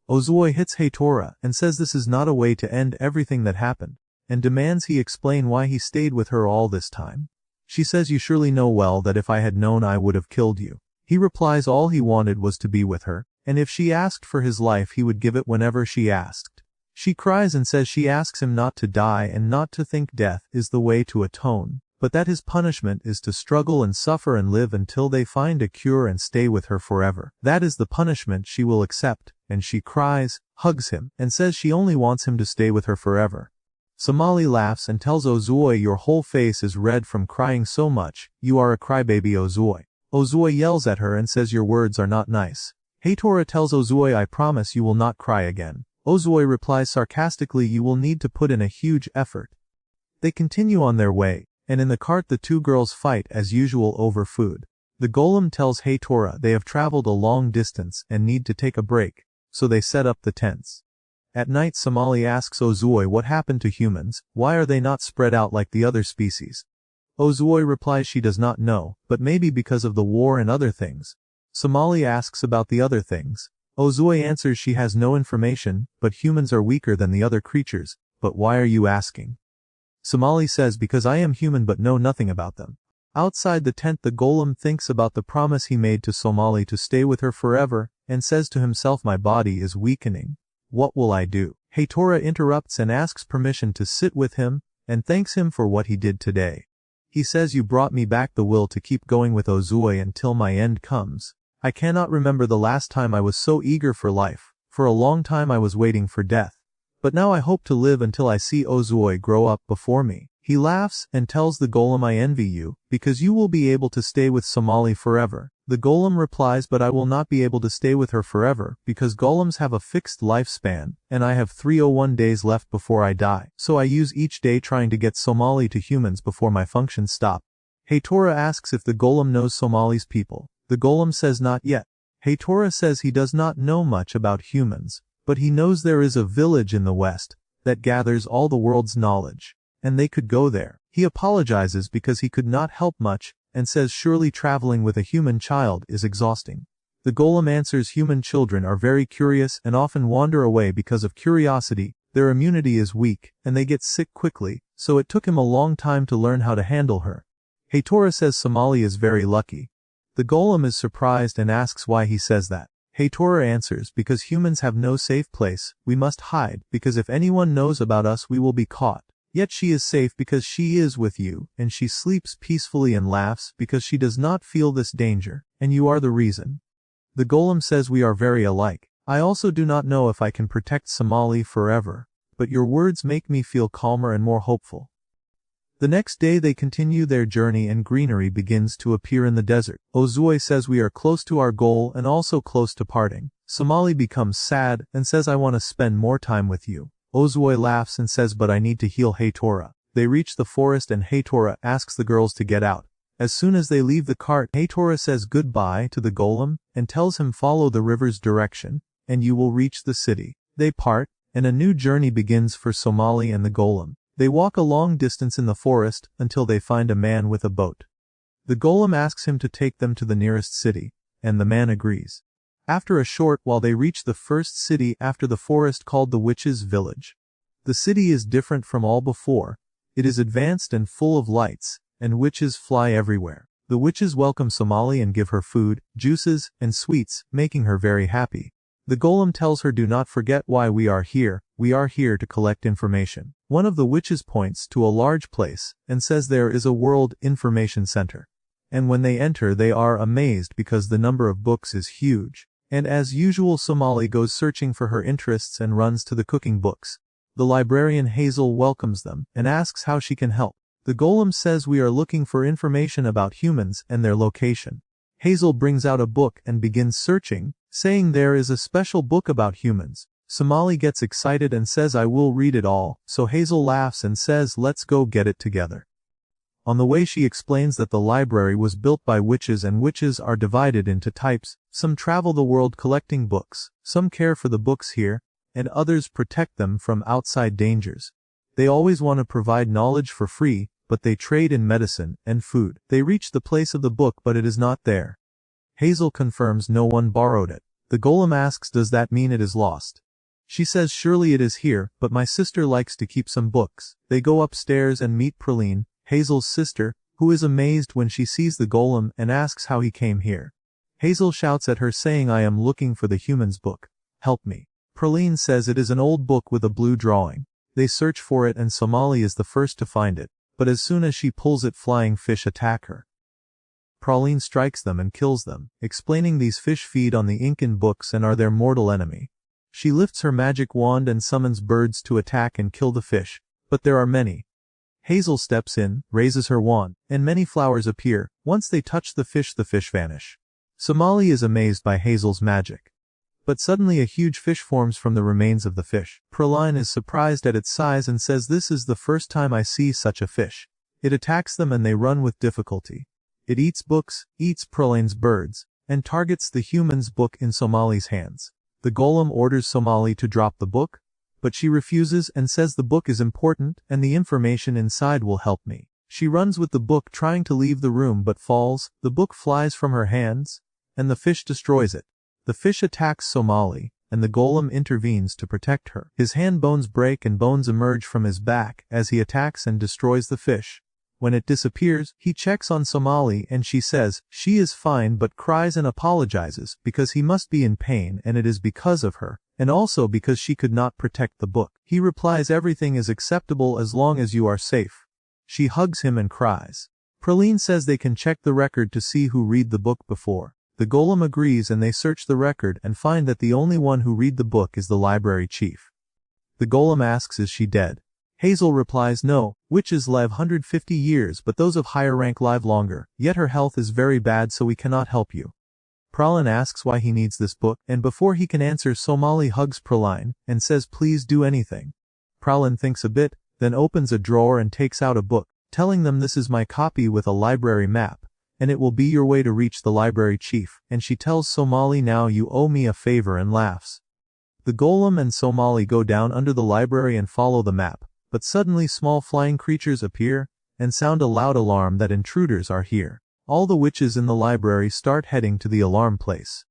Ozui hits Heitora and says this is not a way to end everything that happened, and demands he explain why he stayed with her all this time. She says you surely know well that if I had known I would have killed you. He replies all he wanted was to be with her, and if she asked for his life he would give it whenever she asked. She cries and says she asks him not to die and not to think death is the way to atone, but that his punishment is to struggle and suffer and live until they find a cure and stay with her forever. That is the punishment she will accept, and she cries, hugs him, and says she only wants him to stay with her forever. Somali laughs and tells Ozui your whole face is red from crying so much, you are a crybaby Ozui. Ozui yells at her and says your words are not nice. Heitora tells Ozui I promise you will not cry again. Ozui replies sarcastically you will need to put in a huge effort. They continue on their way, and in the cart the two girls fight as usual over food. The golem tells Heitora they have traveled a long distance and need to take a break, so they set up the tents. At night Somali asks Ozui what happened to humans, why are they not spread out like the other species? Ozui replies she does not know, but maybe because of the war and other things. Somali asks about the other things. Ozui answers she has no information, but humans are weaker than the other creatures, but why are you asking? Somali says because I am human but know nothing about them. Outside the tent the golem thinks about the promise he made to Somali to stay with her forever, and says to himself my body is weakening. What will I do? Heitora interrupts and asks permission to sit with him, and thanks him for what he did today. He says you brought me back the will to keep going with Ozui until my end comes. I cannot remember the last time I was so eager for life, for a long time I was waiting for death. But now I hope to live until I see Ozui grow up before me. He laughs and tells the golem I envy you, because you will be able to stay with Somali forever. The golem replies but I will not be able to stay with her forever, because golems have a fixed lifespan, and I have 301 days left before I die, so I use each day trying to get Somali to humans before my functions stop. Heitora asks if the golem knows Somali's people. The golem says not yet. Heitora says he does not know much about humans, but he knows there is a village in the west that gathers all the world's knowledge, and they could go there. He apologizes because he could not help much, and says surely traveling with a human child is exhausting. The golem answers human children are very curious and often wander away because of curiosity, their immunity is weak, and they get sick quickly, so it took him a long time to learn how to handle her. Heitora says Somali is very lucky. The golem is surprised and asks why he says that. Heitora answers because humans have no safe place, we must hide, because if anyone knows about us we will be caught. Yet she is safe because she is with you, and she sleeps peacefully and laughs because she does not feel this danger, and you are the reason. The golem says we are very alike. I also do not know if I can protect Somali forever, but your words make me feel calmer and more hopeful. The next day they continue their journey and greenery begins to appear in the desert. Ozui says we are close to our goal and also close to parting. Somali becomes sad and says I want to spend more time with you. Ozui laughs and says but I need to heal Heitora. They reach the forest and Heitora asks the girls to get out. As soon as they leave the cart, Heitora says goodbye to the golem and tells him follow the river's direction, and you will reach the city. They part, and a new journey begins for Somali and the golem. They walk a long distance in the forest until they find a man with a boat. The golem asks him to take them to the nearest city, and the man agrees. After a short while they reach the first city after the forest called the Witch's Village. The city is different from all before. It is advanced and full of lights, and witches fly everywhere. The witches welcome Somali and give her food, juices, and sweets, making her very happy. The golem tells her do not forget why we are here to collect information. One of the witches points to a large place, and says there is a World Information Center. And when they enter they are amazed because the number of books is huge. And as usual Somali goes searching for her interests and runs to the cooking books. The librarian Hazel welcomes them, and asks how she can help. The golem says we are looking for information about humans and their location. Hazel brings out a book and begins searching, saying there is a special book about humans. Somali gets excited and says I will read it all, so Hazel laughs and says let's go get it together. On the way she explains that the library was built by witches and witches are divided into types. Some travel the world collecting books, some care for the books here, and others protect them from outside dangers. They always want to provide knowledge for free, but they trade in medicine and food. They reach the place of the book but it is not there. Hazel confirms no one borrowed it. The golem asks, does that mean it is lost? She says, surely it is here, but my sister likes to keep some books. They go upstairs and meet Praline, Hazel's sister, who is amazed when she sees the golem and asks how he came here. Hazel shouts at her saying, I am looking for the human's book. Help me. Praline says it is an old book with a blue drawing. They search for it and Somali is the first to find it, but as soon as she pulls it, flying fish attack her. Praline strikes them and kills them, explaining these fish feed on the Incan books and are their mortal enemy. She lifts her magic wand and summons birds to attack and kill the fish, but there are many. Hazel steps in, raises her wand, and many flowers appear. Once they touch the fish vanish. Somali is amazed by Hazel's magic. But suddenly a huge fish forms from the remains of the fish. Praline is surprised at its size and says, this is the first time I see such a fish. It attacks them and they run with difficulty. It eats books, eats Praline's birds, and targets the human's book in Somali's hands. The golem orders Somali to drop the book, but she refuses and says the book is important and the information inside will help me. She runs with the book trying to leave the room but falls, the book flies from her hands, and the fish destroys it. The fish attacks Somali, and the golem intervenes to protect her. His hand bones break and bones emerge from his back as he attacks and destroys the fish. When it disappears, he checks on Somali and she says, she is fine but cries and apologizes because he must be in pain and it is because of her, and also because she could not protect the book. He replies, everything is acceptable as long as you are safe. She hugs him and cries. Praline says they can check the record to see who read the book before. The golem agrees and they search the record and find that the only one who read the book is the library chief. The golem asks, is she dead? Hazel replies, no, witches live 150 years but those of higher rank live longer, yet her health is very bad so we cannot help you. Praline asks why he needs this book, and before he can answer, Somali hugs Praline and says, please do anything. Praline thinks a bit, then opens a drawer and takes out a book, telling them, this is my copy with a library map, and it will be your way to reach the library chief, and she tells Somali, now you owe me a favor, and laughs. The golem and Somali go down under the library and follow the map. But suddenly small flying creatures appear, and sound a loud alarm that intruders are here. All the witches in the library start heading to the alarm place.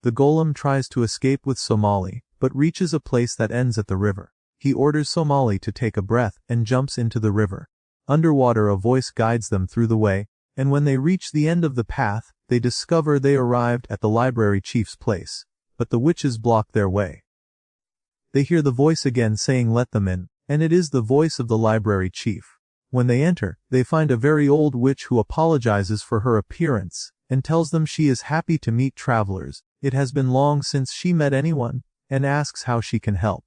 The golem tries to escape with Somali, but reaches a place that ends at the river. He orders Somali to take a breath, and jumps into the river. Underwater a voice guides them through the way, and when they reach the end of the path, they discover they arrived at the library chief's place. But the witches block their way. They hear the voice again saying, let them in. And it is the voice of the library chief. When they enter, they find a very old witch who apologizes for her appearance, and tells them she is happy to meet travelers, it has been long since she met anyone, and asks how she can help.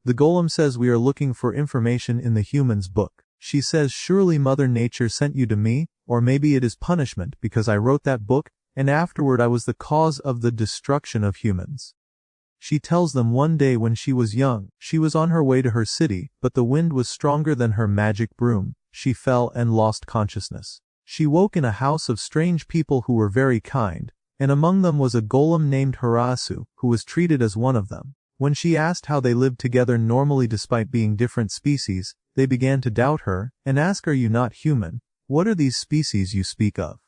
The golem says, we are looking for information in the human's book. She says, surely Mother Nature sent you to me, or maybe it is punishment because I wrote that book, and afterward I was the cause of the destruction of humans. She tells them one day when she was young, she was on her way to her city, but the wind was stronger than her magic broom. She fell and lost consciousness. She woke in a house of strange people who were very kind, and among them was a golem named Harasu, who was treated as one of them. When she asked how they lived together normally despite being different species, they began to doubt her, and ask, are you not human? What are these species you speak of?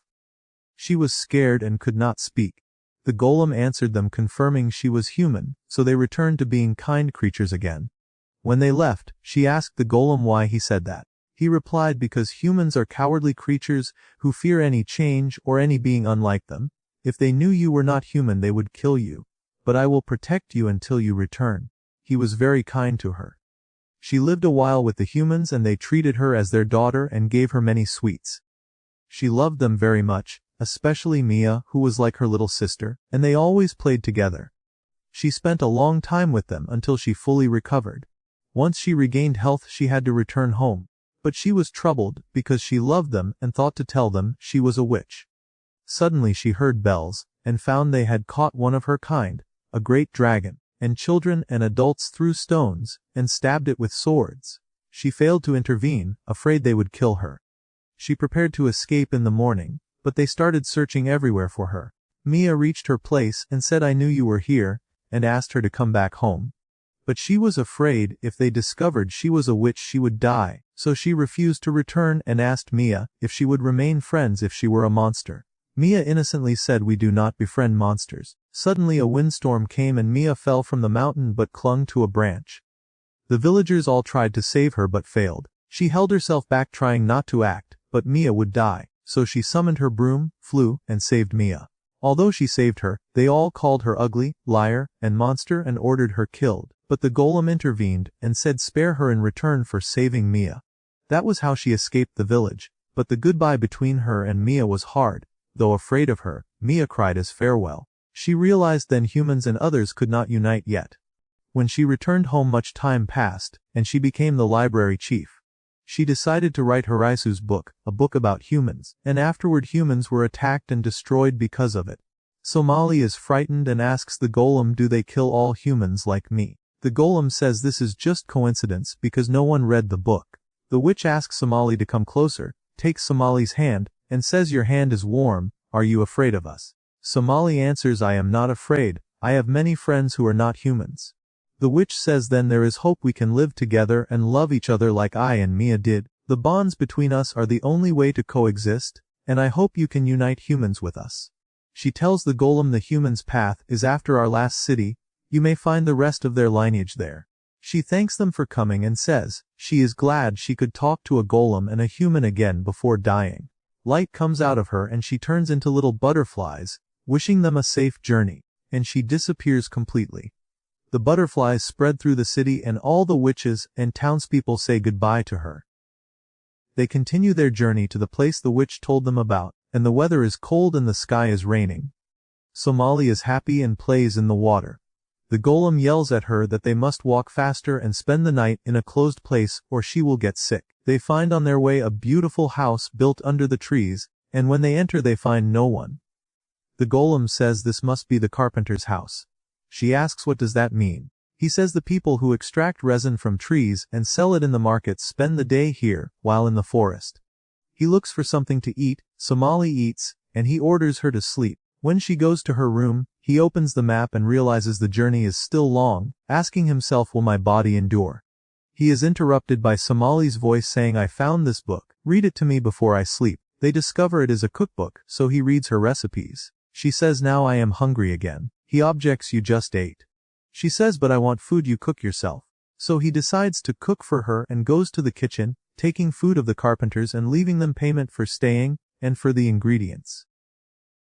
She was scared and could not speak. The golem answered them confirming she was human, so they returned to being kind creatures again. When they left, she asked the golem why he said that. He replied, because humans are cowardly creatures who fear any change or any being unlike them. If they knew you were not human they would kill you. But I will protect you until you return. He was very kind to her. She lived a while with the humans and they treated her as their daughter and gave her many sweets. She loved them very much, especially Mia, who was like her little sister, and they always played together. She spent a long time with them until she fully recovered. Once she regained health she had to return home, but she was troubled because she loved them and thought to tell them she was a witch. Suddenly she heard bells, and found they had caught one of her kind, a great dragon, and children and adults threw stones, and stabbed it with swords. She failed to intervene, afraid they would kill her. She prepared to escape in the morning, but they started searching everywhere for her. Mia reached her place and said, "I knew you were here," and asked her to come back home. But she was afraid if they discovered she was a witch she would die, so she refused to return and asked Mia if she would remain friends if she were a monster. Mia innocently said, "We do not befriend monsters." Suddenly a windstorm came and Mia fell from the mountain but clung to a branch. The villagers all tried to save her but failed. She held herself back trying not to act, but Mia would die, so she summoned her broom, flew, and saved Mia. Although she saved her, they all called her ugly, liar, and monster and ordered her killed, but the golem intervened and said spare her in return for saving Mia. That was how she escaped the village, but the goodbye between her and Mia was hard. Though afraid of her, Mia cried as farewell. She realized then humans and others could not unite yet. When she returned home much time passed, and she became the library chief. She decided to write Hiraisu's book, a book about humans, and afterward humans were attacked and destroyed because of it. Somali is frightened and asks the golem, "Do they kill all humans like me?" The golem says this is just coincidence because no one read the book. The witch asks Somali to come closer, takes Somali's hand, and says, "Your hand is warm, are you afraid of us?" Somali answers, "I am not afraid, I have many friends who are not humans." The witch says, "Then there is hope, we can live together and love each other like I and Mia did. The bonds between us are the only way to coexist, and I hope you can unite humans with us." She tells the golem the human's path is after our last city, you may find the rest of their lineage there. She thanks them for coming and says, she is glad she could talk to a golem and a human again before dying. Light comes out of her and she turns into little butterflies, wishing them a safe journey, and she disappears completely. The butterflies spread through the city and all the witches and townspeople say goodbye to her. They continue their journey to the place the witch told them about, and the weather is cold and the sky is raining. Somali is happy and plays in the water. The golem yells at her that they must walk faster and spend the night in a closed place or she will get sick. They find on their way a beautiful house built under the trees, and when they enter they find no one. The golem says this must be the carpenter's house. She asks what does that mean. He says the people who extract resin from trees and sell it in the market spend the day here, while in the forest. He looks for something to eat, Somali eats, and he orders her to sleep. When she goes to her room, he opens the map and realizes the journey is still long, asking himself, will my body endure? He is interrupted by Somali's voice saying, I found this book, read it to me before I sleep. They discover it is a cookbook, so he reads her recipes. She says, now I am hungry again. He objects, you just ate. She says, but I want food you cook yourself. So he decides to cook for her and goes to the kitchen, taking food of the carpenters and leaving them payment for staying, and for the ingredients.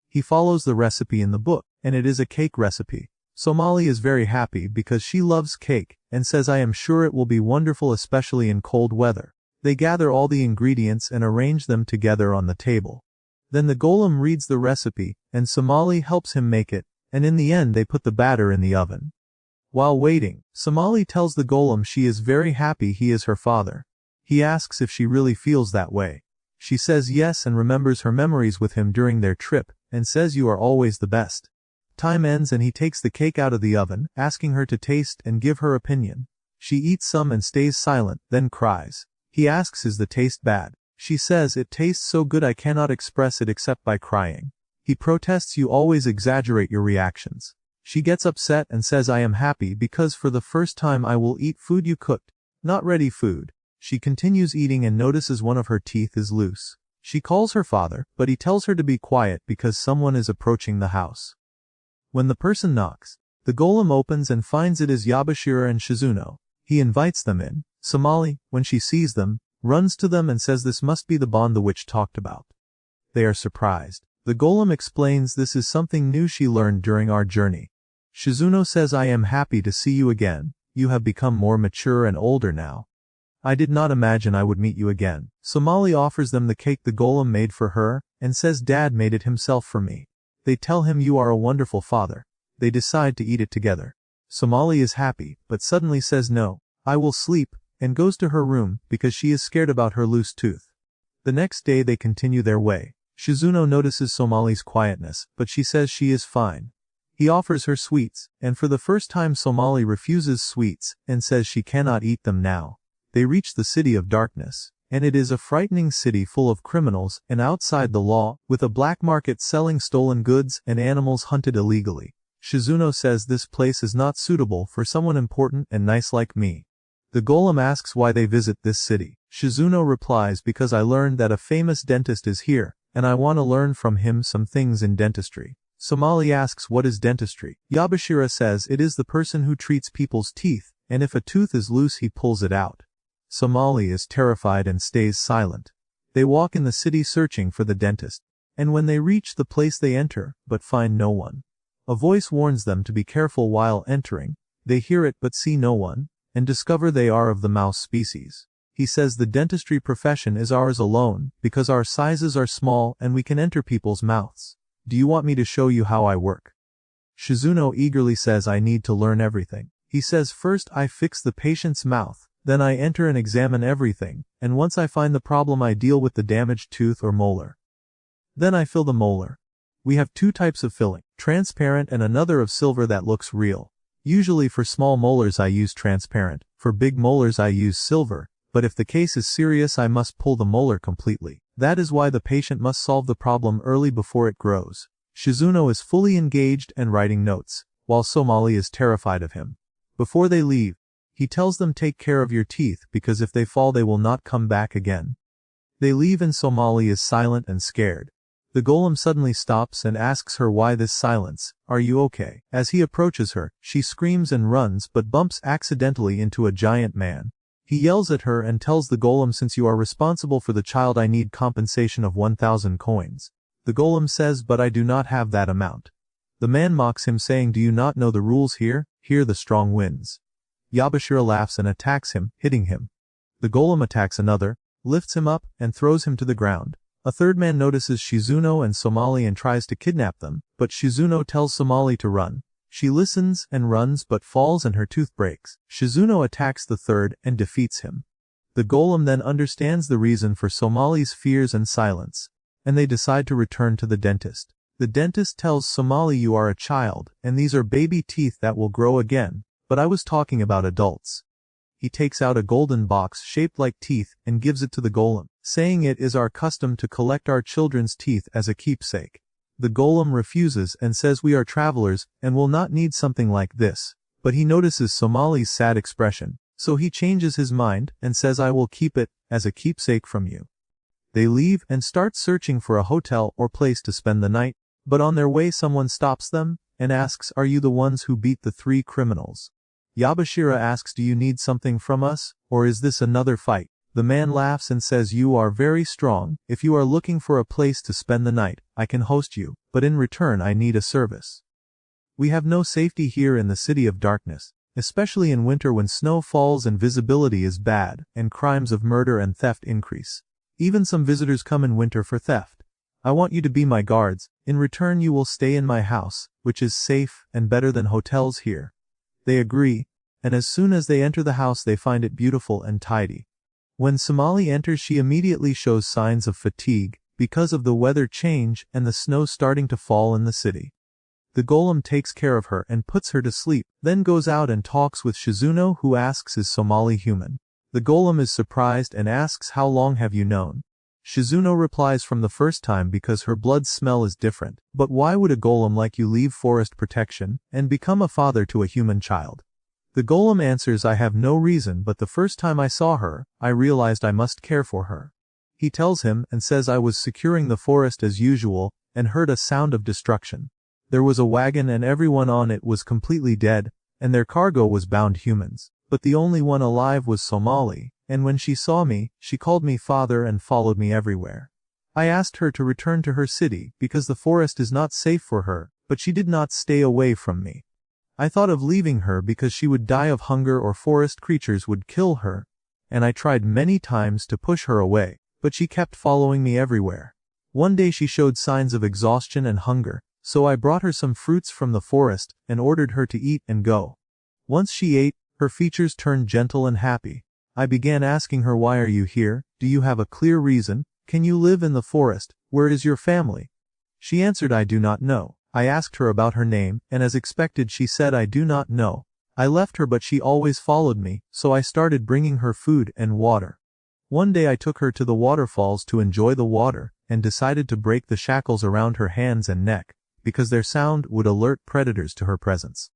He follows the recipe in the book, and it is a cake recipe. Somali is very happy because she loves cake, and says I am sure it will be wonderful especially in cold weather. They gather all the ingredients and arrange them together on the table. Then the golem reads the recipe, and Somali helps him make it, and in the end they put the batter in the oven. While waiting, Somali tells the golem she is very happy he is her father. He asks if she really feels that way. She says yes and remembers her memories with him during their trip, and says you are always the best. Time ends and he takes the cake out of the oven, asking her to taste and give her opinion. She eats some and stays silent, then cries. He asks is the taste bad? She says it tastes so good I cannot express it except by crying. He protests you always exaggerate your reactions. She gets upset and says I am happy because for the first time I will eat food you cooked, not ready food. She continues eating and notices one of her teeth is loose. She calls her father, but he tells her to be quiet because someone is approaching the house. When the person knocks, the golem opens and finds it is Yabashira and Shizuno. He invites them in. Somali, when she sees them, runs to them and says this must be the bond the witch talked about. They are surprised. The golem explains this is something new she learned during our journey. Shizuno says I am happy to see you again, you have become more mature and older now. I did not imagine I would meet you again. Somali offers them the cake the golem made for her, and says Dad made it himself for me. They tell him you are a wonderful father. They decide to eat it together. Somali is happy, but suddenly says no, I will sleep, and goes to her room because she is scared about her loose tooth. The next day they continue their way. Shizuno notices Somali's quietness, but she says she is fine. He offers her sweets, and for the first time Somali refuses sweets, and says she cannot eat them now. They reach the city of darkness, and it is a frightening city full of criminals and outside the law, with a black market selling stolen goods and animals hunted illegally. Shizuno says this place is not suitable for someone important and nice like me. The golem asks why they visit this city. Shizuno replies, because I learned that a famous dentist is here, and I want to learn from him some things in dentistry. Somali asks what is dentistry. Yabashira says it is the person who treats people's teeth, and if a tooth is loose he pulls it out. Somali is terrified and stays silent. They walk in the city searching for the dentist, and when they reach the place they enter, but find no one. A voice warns them to be careful while entering. They hear it but see no one, and discover they are of the mouse species. He says the dentistry profession is ours alone, because our sizes are small and we can enter people's mouths. Do you want me to show you how I work? Shizuno eagerly says I need to learn everything. He says first I fix the patient's mouth, then I enter and examine everything, and once I find the problem I deal with the damaged tooth or molar. Then I fill the molar. We have two types of filling, transparent and another of silver that looks real. Usually for small molars I use transparent, for big molars I use silver, but if the case is serious I must pull the molar completely. That is why the patient must solve the problem early before it grows. Shizuno is fully engaged and writing notes, while Somali is terrified of him. Before they leave, he tells them take care of your teeth because if they fall they will not come back again. They leave and Somali is silent and scared. The golem suddenly stops and asks her why this silence, are you okay? As he approaches her, she screams and runs but bumps accidentally into a giant man. He yells at her and tells the golem since you are responsible for the child I need compensation of 1,000 coins. The golem says but I do not have that amount. The man mocks him saying do you not know the rules here? Here the strong wins. Yabashira laughs and attacks him, hitting him. The golem attacks another, lifts him up, and throws him to the ground. A third man notices Shizuno and Somali and tries to kidnap them, but Shizuno tells Somali to run. She listens and runs but falls and her tooth breaks. Shizuno attacks the third and defeats him. The golem then understands the reason for Somali's fears and silence, and they decide to return to the dentist. The dentist tells Somali you are a child, and these are baby teeth that will grow again, but I was talking about adults. He takes out a golden box shaped like teeth and gives it to the golem, saying it is our custom to collect our children's teeth as a keepsake. The golem refuses and says we are travelers and will not need something like this, but he notices Somali's sad expression, so he changes his mind and says I will keep it as a keepsake from you. They leave and start searching for a hotel or place to spend the night, but on their way someone stops them and asks are you the ones who beat the 3 criminals? Yabashira asks do you need something from us, or is this another fight? The man laughs and says you are very strong, if you are looking for a place to spend the night, I can host you, but in return I need a service. We have no safety here in the city of darkness, especially in winter when snow falls and visibility is bad, and crimes of murder and theft increase. Even some visitors come in winter for theft. I want you to be my guards, in return you will stay in my house, which is safe and better than hotels here. They agree, and as soon as they enter the house they find it beautiful and tidy. When Somali enters she immediately shows signs of fatigue, because of the weather change and the snow starting to fall in the city. The golem takes care of her and puts her to sleep, then goes out and talks with Shizuno who asks is Somali human. The golem is surprised and asks how long have you known? Shizuno replies from the first time because her blood smell is different, but why would a golem like you leave forest protection and become a father to a human child? The golem answers I have no reason but the first time I saw her, I realized I must care for her. He tells him and says I was securing the forest as usual and heard a sound of destruction. There was a wagon and everyone on it was completely dead, and their cargo was bound humans, but the only one alive was Somali, and when she saw me, she called me father and followed me everywhere. I asked her to return to her city because the forest is not safe for her, but she did not stay away from me. I thought of leaving her because she would die of hunger or forest creatures would kill her, and I tried many times to push her away, but she kept following me everywhere. One day she showed signs of exhaustion and hunger, so I brought her some fruits from the forest and ordered her to eat and go. Once she ate, her features turned gentle and happy. I began asking her why are you here, do you have a clear reason, can you live in the forest, where is your family? She answered I do not know. I asked her about her name, and as expected she said I do not know. I left her but she always followed me, so I started bringing her food and water. One day I took her to the waterfalls to enjoy the water, and decided to break the shackles around her hands and neck, because their sound would alert predators to her presence.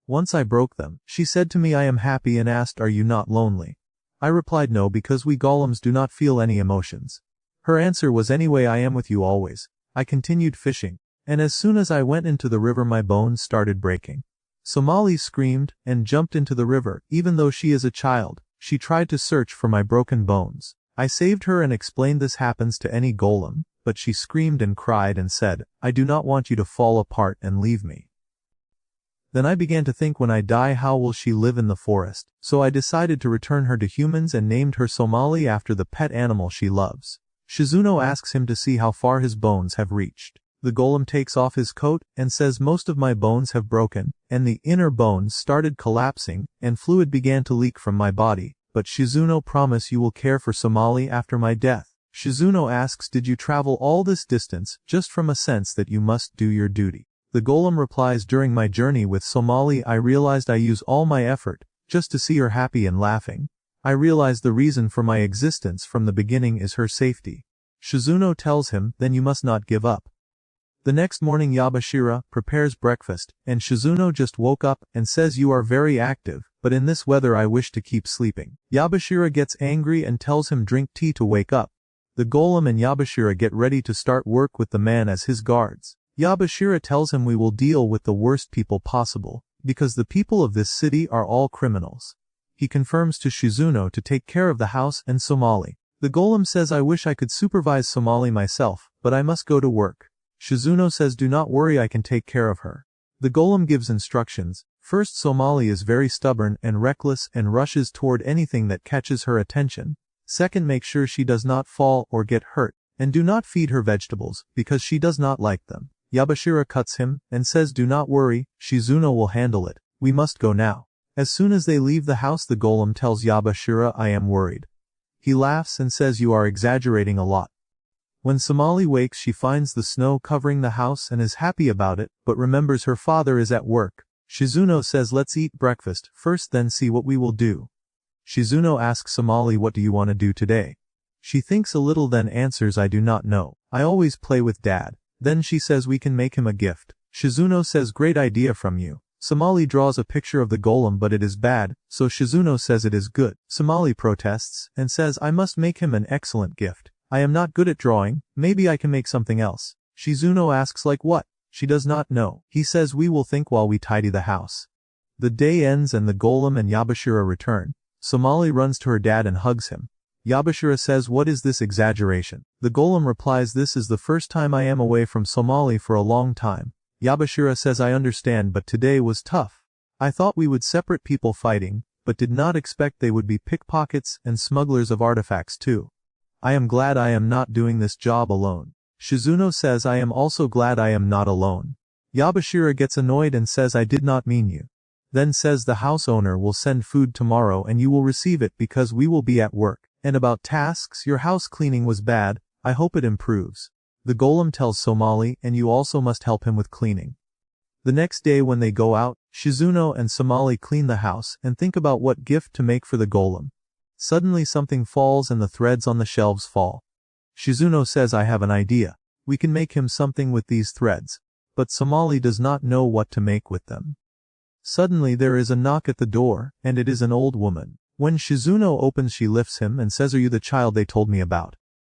Once I broke them, she said to me I am happy and asked, "Are you not lonely?" I replied no, because we golems do not feel any emotions. Her answer was, "Anyway, I am with you always." I continued fishing, and as soon as I went into the river my bones started breaking. Somali screamed and jumped into the river. Even though she is a child, she tried to search for my broken bones. I saved her and explained this happens to any golem, but she screamed and cried and said, "I do not want you to fall apart and leave me." Then I began to think, when I die how will she live in the forest? So I decided to return her to humans and named her Somali after the pet animal she loves. Shizuno asks him to see how far his bones have reached. The golem takes off his coat and says, "Most of my bones have broken," and the inner bones started collapsing, and fluid began to leak from my body. But Shizuno, promise you will care for Somali after my death. Shizuno asks, "Did you travel all this distance just from a sense that you must do your duty?" The golem replies, "During my journey with Somali I realized I use all my effort just to see her happy and laughing. I realized the reason for my existence from the beginning is her safety." Shizuno tells him, "Then you must not give up." The next morning Yabashira prepares breakfast, and Shizuno just woke up and says, "You are very active, but in this weather I wish to keep sleeping." Yabashira gets angry and tells him drink tea to wake up. The golem and Yabashira get ready to start work with the man as his guards. Yabashira tells him, "We will deal with the worst people possible, because the people of this city are all criminals." He confirms to Shizuno to take care of the house and Somali. The golem says, "I wish I could supervise Somali myself, but I must go to work." Shizuno says, "Do not worry, I can take care of her." The golem gives instructions. First, Somali is very stubborn and reckless and rushes toward anything that catches her attention. Second, make sure she does not fall or get hurt, and do not feed her vegetables, because she does not like them. Yabashira cuts him and says, "Do not worry, Shizuno will handle it. We must go now." As soon as they leave the house the golem tells Yabashira, "I am worried." He laughs and says, "You are exaggerating a lot." When Somali wakes she finds the snow covering the house and is happy about it, but remembers her father is at work. Shizuno says, "Let's eat breakfast first, then see what we will do." Shizuno asks Somali, "What do you want to do today?" She thinks a little then answers, "I do not know. I always play with Dad." Then she says, "We can make him a gift." Shizuno says, "Great idea from you." Somali draws a picture of the golem but it is bad, so Shizuno says it is good. Somali protests and says, "I must make him an excellent gift. I am not good at drawing, maybe I can make something else." Shizuno asks, "Like what?" She does not know. He says, "We will think while we tidy the house." The day ends and the golem and Yabashira return. Somali runs to her dad and hugs him. Yabashira says, "What is this exaggeration?" The golem replies, "This is the first time I am away from Somali for a long time." Yabashira says, "I understand, but today was tough. I thought we would separate people fighting, but did not expect they would be pickpockets and smugglers of artifacts too. I am glad I am not doing this job alone." Shizuno says, "I am also glad I am not alone." Yabashira gets annoyed and says, "I did not mean you." Then says, "The house owner will send food tomorrow and you will receive it because we will be at work. And about tasks, your house cleaning was bad, I hope it improves." The golem tells Somali, "And you also must help him with cleaning." The next day when they go out, Shizuno and Somali clean the house and think about what gift to make for the golem. Suddenly something falls and the threads on the shelves fall. Shizuno says, "I have an idea. We can make him something with these threads." But Somali does not know what to make with them. Suddenly there is a knock at the door, and it is an old woman. When Shizuno opens she lifts him and says, "Are you the child they told me about?"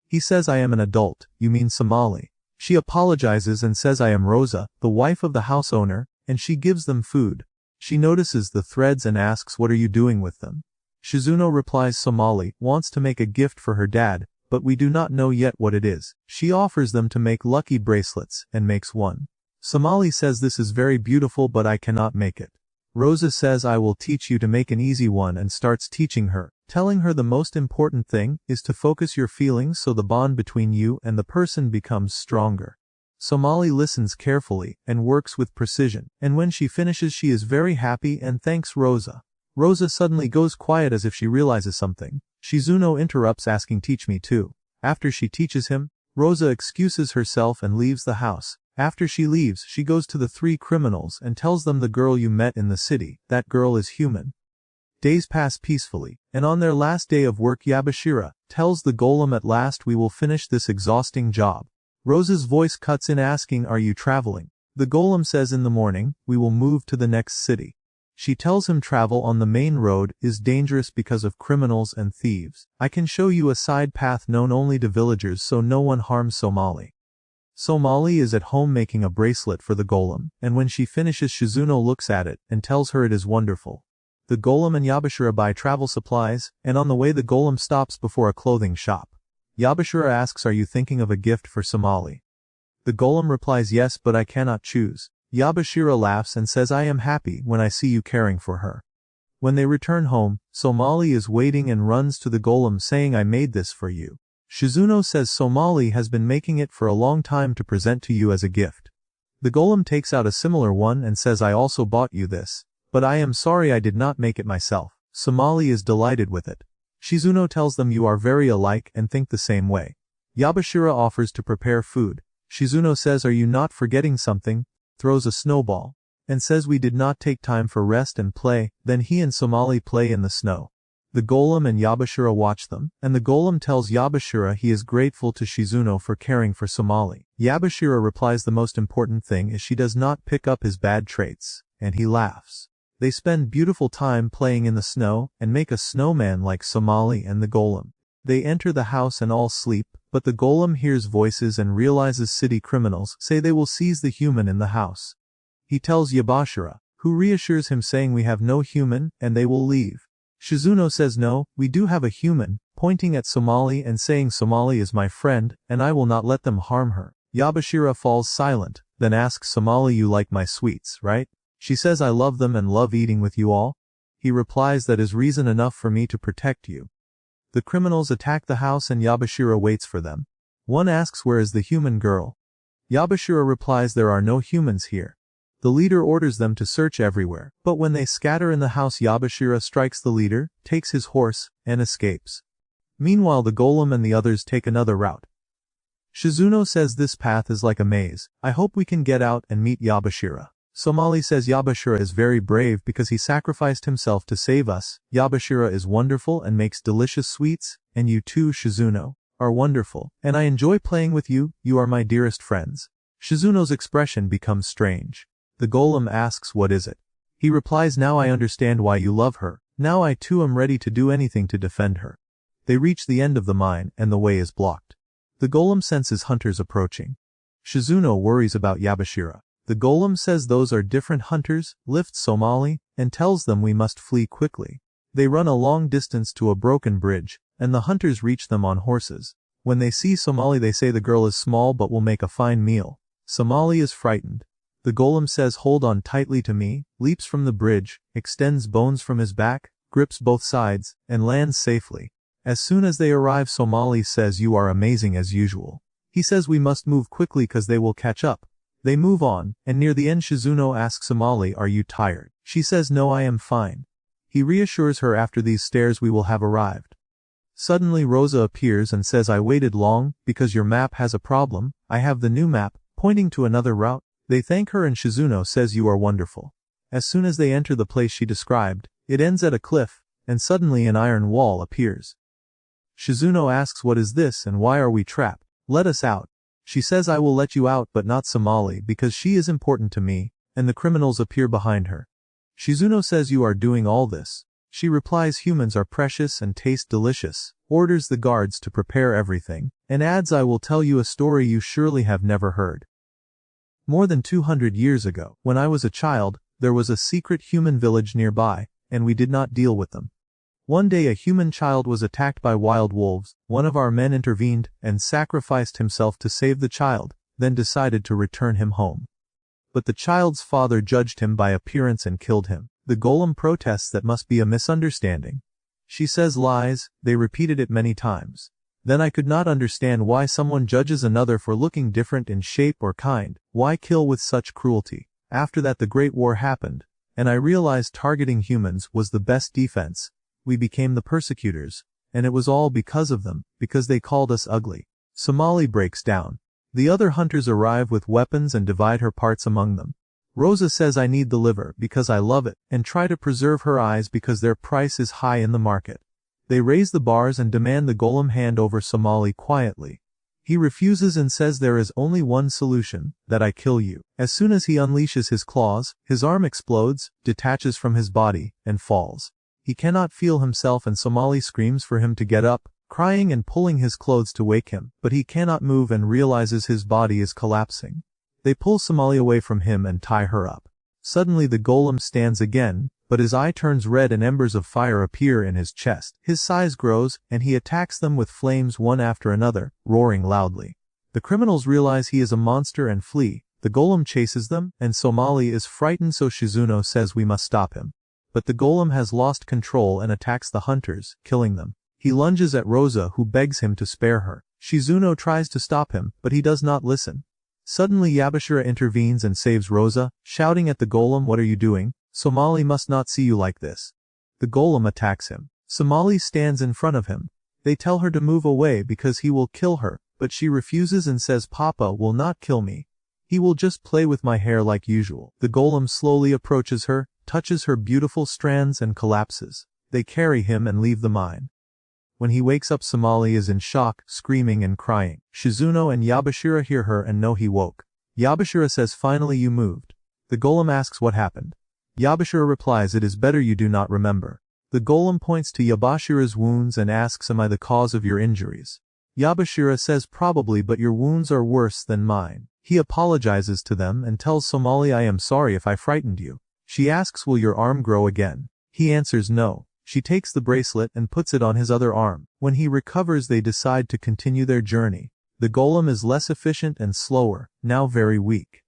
He says, "I am an adult, you mean Somali." She apologizes and says, "I am Rosa, the wife of the house owner," and she gives them food. She notices the threads and asks, "What are you doing with them?" Shizuno replies, "Somali wants to make a gift for her dad, but we do not know yet what it is." She offers them to make lucky bracelets, and makes one. Somali says, "This is very beautiful but I cannot make it." Rosa says, "I will teach you to make an easy one," and starts teaching her, telling her the most important thing is to focus your feelings so the bond between you and the person becomes stronger. Somali listens carefully and works with precision, and when she finishes she is very happy and thanks Rosa. Rosa suddenly goes quiet as if she realizes something. Shizuno interrupts asking, "Teach me too." After she teaches him, Rosa excuses herself and leaves the house. After she leaves, she goes to the 3 criminals and tells them, "The girl you met in the city, that girl is human." Days pass peacefully, and on their last day of work Yabashira tells the golem, at last we will finish this exhausting job. Rose's voice cuts in asking, are you traveling? The golem says, in the morning, we will move to the next city. She tells him travel on the main road is dangerous because of criminals and thieves. I can show you a side path known only to villagers so no one harms Somali. Somali is at home making a bracelet for the golem, and when she finishes Shizuno looks at it and tells her it is wonderful. The golem and Yabashira buy travel supplies, and on the way the golem stops before a clothing shop. Yabashira asks, are you thinking of a gift for Somali? The golem replies, yes, but I cannot choose. Yabashira laughs and says, I am happy when I see you caring for her. When they return home, Somali is waiting and runs to the golem saying, I made this for you. Shizuno says Somali has been making it for a long time to present to you as a gift. The golem takes out a similar one and says, I also bought you this. But I am sorry I did not make it myself. Somali is delighted with it. Shizuno tells them you are very alike and think the same way. Yabashira offers to prepare food. Shizuno says, are you not forgetting something? Throws a snowball. And says we did not take time for rest and play. Then he and Somali play in the snow. The golem and Yabashira watch them, and the golem tells Yabashira he is grateful to Shizuno for caring for Somali. Yabashira replies the most important thing is she does not pick up his bad traits, and he laughs. They spend beautiful time playing in the snow and make a snowman like Somali and the golem. They enter the house and all sleep, but the golem hears voices and realizes city criminals say they will seize the human in the house. He tells Yabashira, who reassures him saying we have no human and they will leave. Shizuno says no, we do have a human, pointing at Somali and saying Somali is my friend and I will not let them harm her. Yabashira falls silent, then asks Somali, you like my sweets, right? She says I love them and love eating with you all. He replies that is reason enough for me to protect you. The criminals attack the house and Yabashira waits for them. One asks where is the human girl? Yabashira replies there are no humans here. The leader orders them to search everywhere, but when they scatter in the house Yabashira strikes the leader, takes his horse, and escapes. Meanwhile the golem and the others take another route. Shizuno says this path is like a maze. I hope we can get out and meet Yabashira. Somali says Yabashira is very brave because he sacrificed himself to save us. Yabashira is wonderful and makes delicious sweets, and you too, Shizuno, are wonderful, and I enjoy playing with you, you are my dearest friends. Shizuno's expression becomes strange. The golem asks what is it? He replies now I understand why you love her, now I too am ready to do anything to defend her. They reach the end of the mine and the way is blocked. The golem senses hunters approaching. Shizuno worries about Yabashira. The golem says those are different hunters, lifts Somali, and tells them we must flee quickly. They run a long distance to a broken bridge, and the hunters reach them on horses. When they see Somali they say the girl is small but will make a fine meal. Somali is frightened. The golem says hold on tightly to me, leaps from the bridge, extends bones from his back, grips both sides, and lands safely. As soon as they arrive Somali says you are amazing as usual. He says we must move quickly cause they will catch up. They move on, and near the end Shizuno asks Somali, are you tired? She says no, I am fine. He reassures her after these stairs we will have arrived. Suddenly Rosa appears and says I waited long, because your map has a problem, I have the new map, pointing to another route. They thank her and Shizuno says you are wonderful. As soon as they enter the place she described, it ends at a cliff, and suddenly an iron wall appears. Shizuno asks what is this and why are we trapped? Let us out. She says I will let you out but not Somali because she is important to me, and the criminals appear behind her. Shizuno says you are doing all this. She replies humans are precious and taste delicious, orders the guards to prepare everything, and adds I will tell you a story you surely have never heard. More than 200 years ago, when I was a child, there was a secret human village nearby, and we did not deal with them. One day a human child was attacked by wild wolves. One of our men intervened and sacrificed himself to save the child, then decided to return him home. But the child's father judged him by appearance and killed him. The golem protests that must be a misunderstanding. She says lies, they repeated it many times. Then I could not understand why someone judges another for looking different in shape or kind, why kill with such cruelty. After that the Great War happened, and I realized targeting humans was the best defense. We became the persecutors, and it was all because of them, because they called us ugly. Somali breaks down. The other hunters arrive with weapons and divide her parts among them. Rosa says I need the liver because I love it, and try to preserve her eyes because their price is high in the market. They raise the bars and demand the golem hand over Somali quietly. He refuses and says there is only one solution, that I kill you. As soon as he unleashes his claws, his arm explodes, detaches from his body, and falls. He cannot feel himself and Somali screams for him to get up, crying and pulling his clothes to wake him, but he cannot move and realizes his body is collapsing. They pull Somali away from him and tie her up. Suddenly the golem stands again, but his eye turns red and embers of fire appear in his chest. His size grows, and he attacks them with flames one after another, roaring loudly. The criminals realize he is a monster and flee. The golem chases them, and Somali is frightened, so Shizuno says we must stop him. But the golem has lost control and attacks the hunters, killing them. He lunges at Rosa, who begs him to spare her. Shizuno tries to stop him, but he does not listen. Suddenly Yabashira intervenes and saves Rosa, shouting at the golem, "What are you doing? Somali must not see you like this." The golem attacks him. Somali stands in front of him. They tell her to move away because he will kill her, but she refuses and says Papa will not kill me. He will just play with my hair like usual. The golem slowly approaches her, touches her beautiful strands and collapses. They carry him and leave the mine. When he wakes up, Somali is in shock, screaming and crying. Shizuno and Yabashira hear her and know he woke. Yabashira says finally you moved. The golem asks what happened. Yabashira replies it is better you do not remember. The golem points to Yabashira's wounds and asks am I the cause of your injuries? Yabashira says probably, but your wounds are worse than mine. He apologizes to them and tells Somali I am sorry if I frightened you. She asks will your arm grow again? He answers no. She takes the bracelet and puts it on his other arm. When he recovers they decide to continue their journey. The golem is less efficient and slower, now very weak.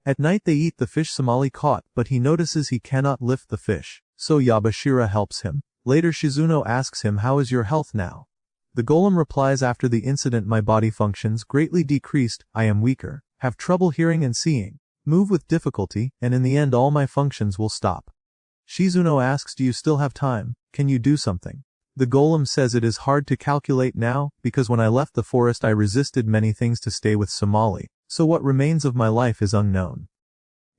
At night they eat the fish Somali caught, but he notices he cannot lift the fish, so Yabashira helps him. Later Shizuno asks him how is your health now? The golem replies after the incident my body functions greatly decreased, I am weaker, have trouble hearing and seeing, move with difficulty, and in the end all my functions will stop. Shizuno asks do you still have time, can you do something? The golem says it is hard to calculate now, because when I left the forest I resisted many things to stay with Somali, so what remains of my life is unknown.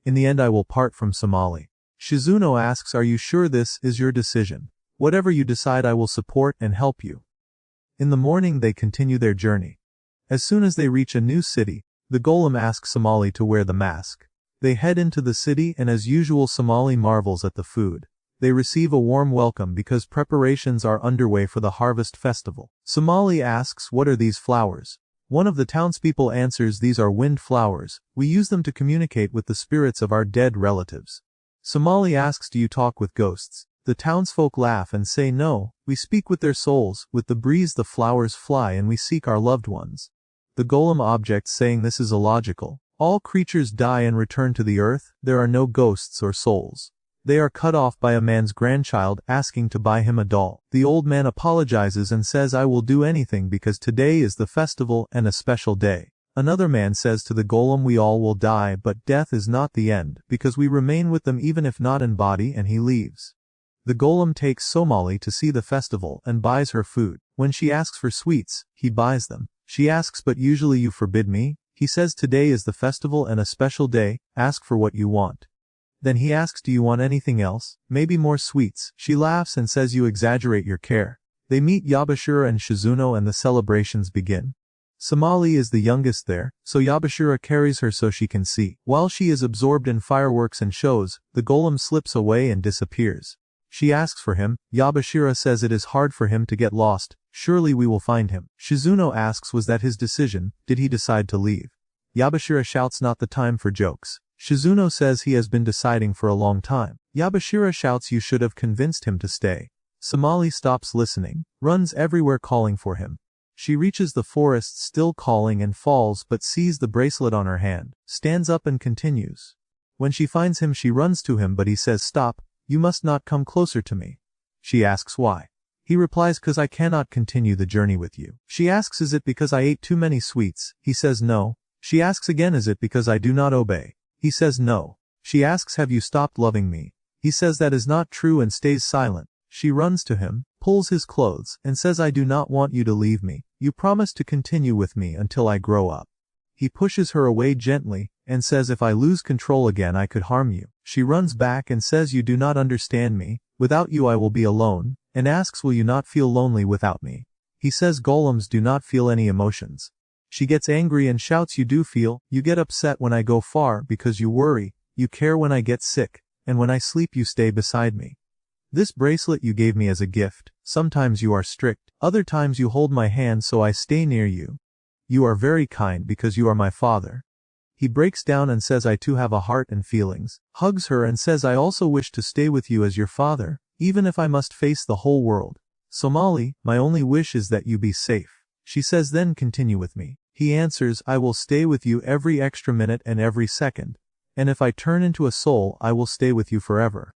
In the end I will part from Somali. Shizuno asks are you sure this is your decision? Whatever you decide I will support and help you. In the morning they continue their journey. As soon as they reach a new city, the golem asks Somali to wear the mask. They head into the city and as usual Somali marvels at the food. They receive a warm welcome because preparations are underway for the harvest festival. Somali asks what are these flowers? One of the townspeople answers these are wind flowers, we use them to communicate with the spirits of our dead relatives. Somali asks do you talk with ghosts? The townsfolk laugh and say no, we speak with their souls, with the breeze the flowers fly and we seek our loved ones. The golem objects saying this is illogical. All creatures die and return to the earth, there are no ghosts or souls. They are cut off by a man's grandchild asking to buy him a doll. The old man apologizes and says I will do anything because today is the festival and a special day. Another man says to the golem we all will die but death is not the end because we remain with them even if not in body, and he leaves. The golem takes Somali to see the festival and buys her food. When she asks for sweets, he buys them. She asks but usually you forbid me? He says today is the festival and a special day, ask for what you want. Then he asks do you want anything else? Maybe more sweets. She laughs and says you exaggerate your care. They meet Yabashira and Shizuno and the celebrations begin. Somali is the youngest there, so Yabashira carries her so she can see. While she is absorbed in fireworks and shows, the golem slips away and disappears. She asks for him. Yabashira says it is hard for him to get lost, surely we will find him. Shizuno asks was that his decision, did he decide to leave? Yabashira shouts not the time for jokes. Shizuno says he has been deciding for a long time. Yabashira shouts you should have convinced him to stay. Somali stops listening, runs everywhere calling for him. She reaches the forest still calling and falls but sees the bracelet on her hand, stands up and continues. When she finds him she runs to him but he says stop, you must not come closer to me. She asks why. He replies cause I cannot continue the journey with you. She asks is it because I ate too many sweets? He says no. She asks again is it because I do not obey? He says no. She asks have you stopped loving me? He says that is not true and stays silent. She runs to him, pulls his clothes, and says I do not want you to leave me. You promised to continue with me until I grow up. He pushes her away gently, and says if I lose control again I could harm you. She runs back and says you do not understand me, without you I will be alone, and asks will you not feel lonely without me. He says golems do not feel any emotions. She gets angry and shouts you do feel, you get upset when I go far because you worry, you care when I get sick, and when I sleep you stay beside me. This bracelet you gave me as a gift, sometimes you are strict, other times you hold my hand so I stay near you. You are very kind because you are my father. He breaks down and says I too have a heart and feelings, hugs her and says I also wish to stay with you as your father, even if I must face the whole world. Somali, my only wish is that you be safe. She says then continue with me. He answers I will stay with you every extra minute and every second, and if I turn into a soul I will stay with you forever.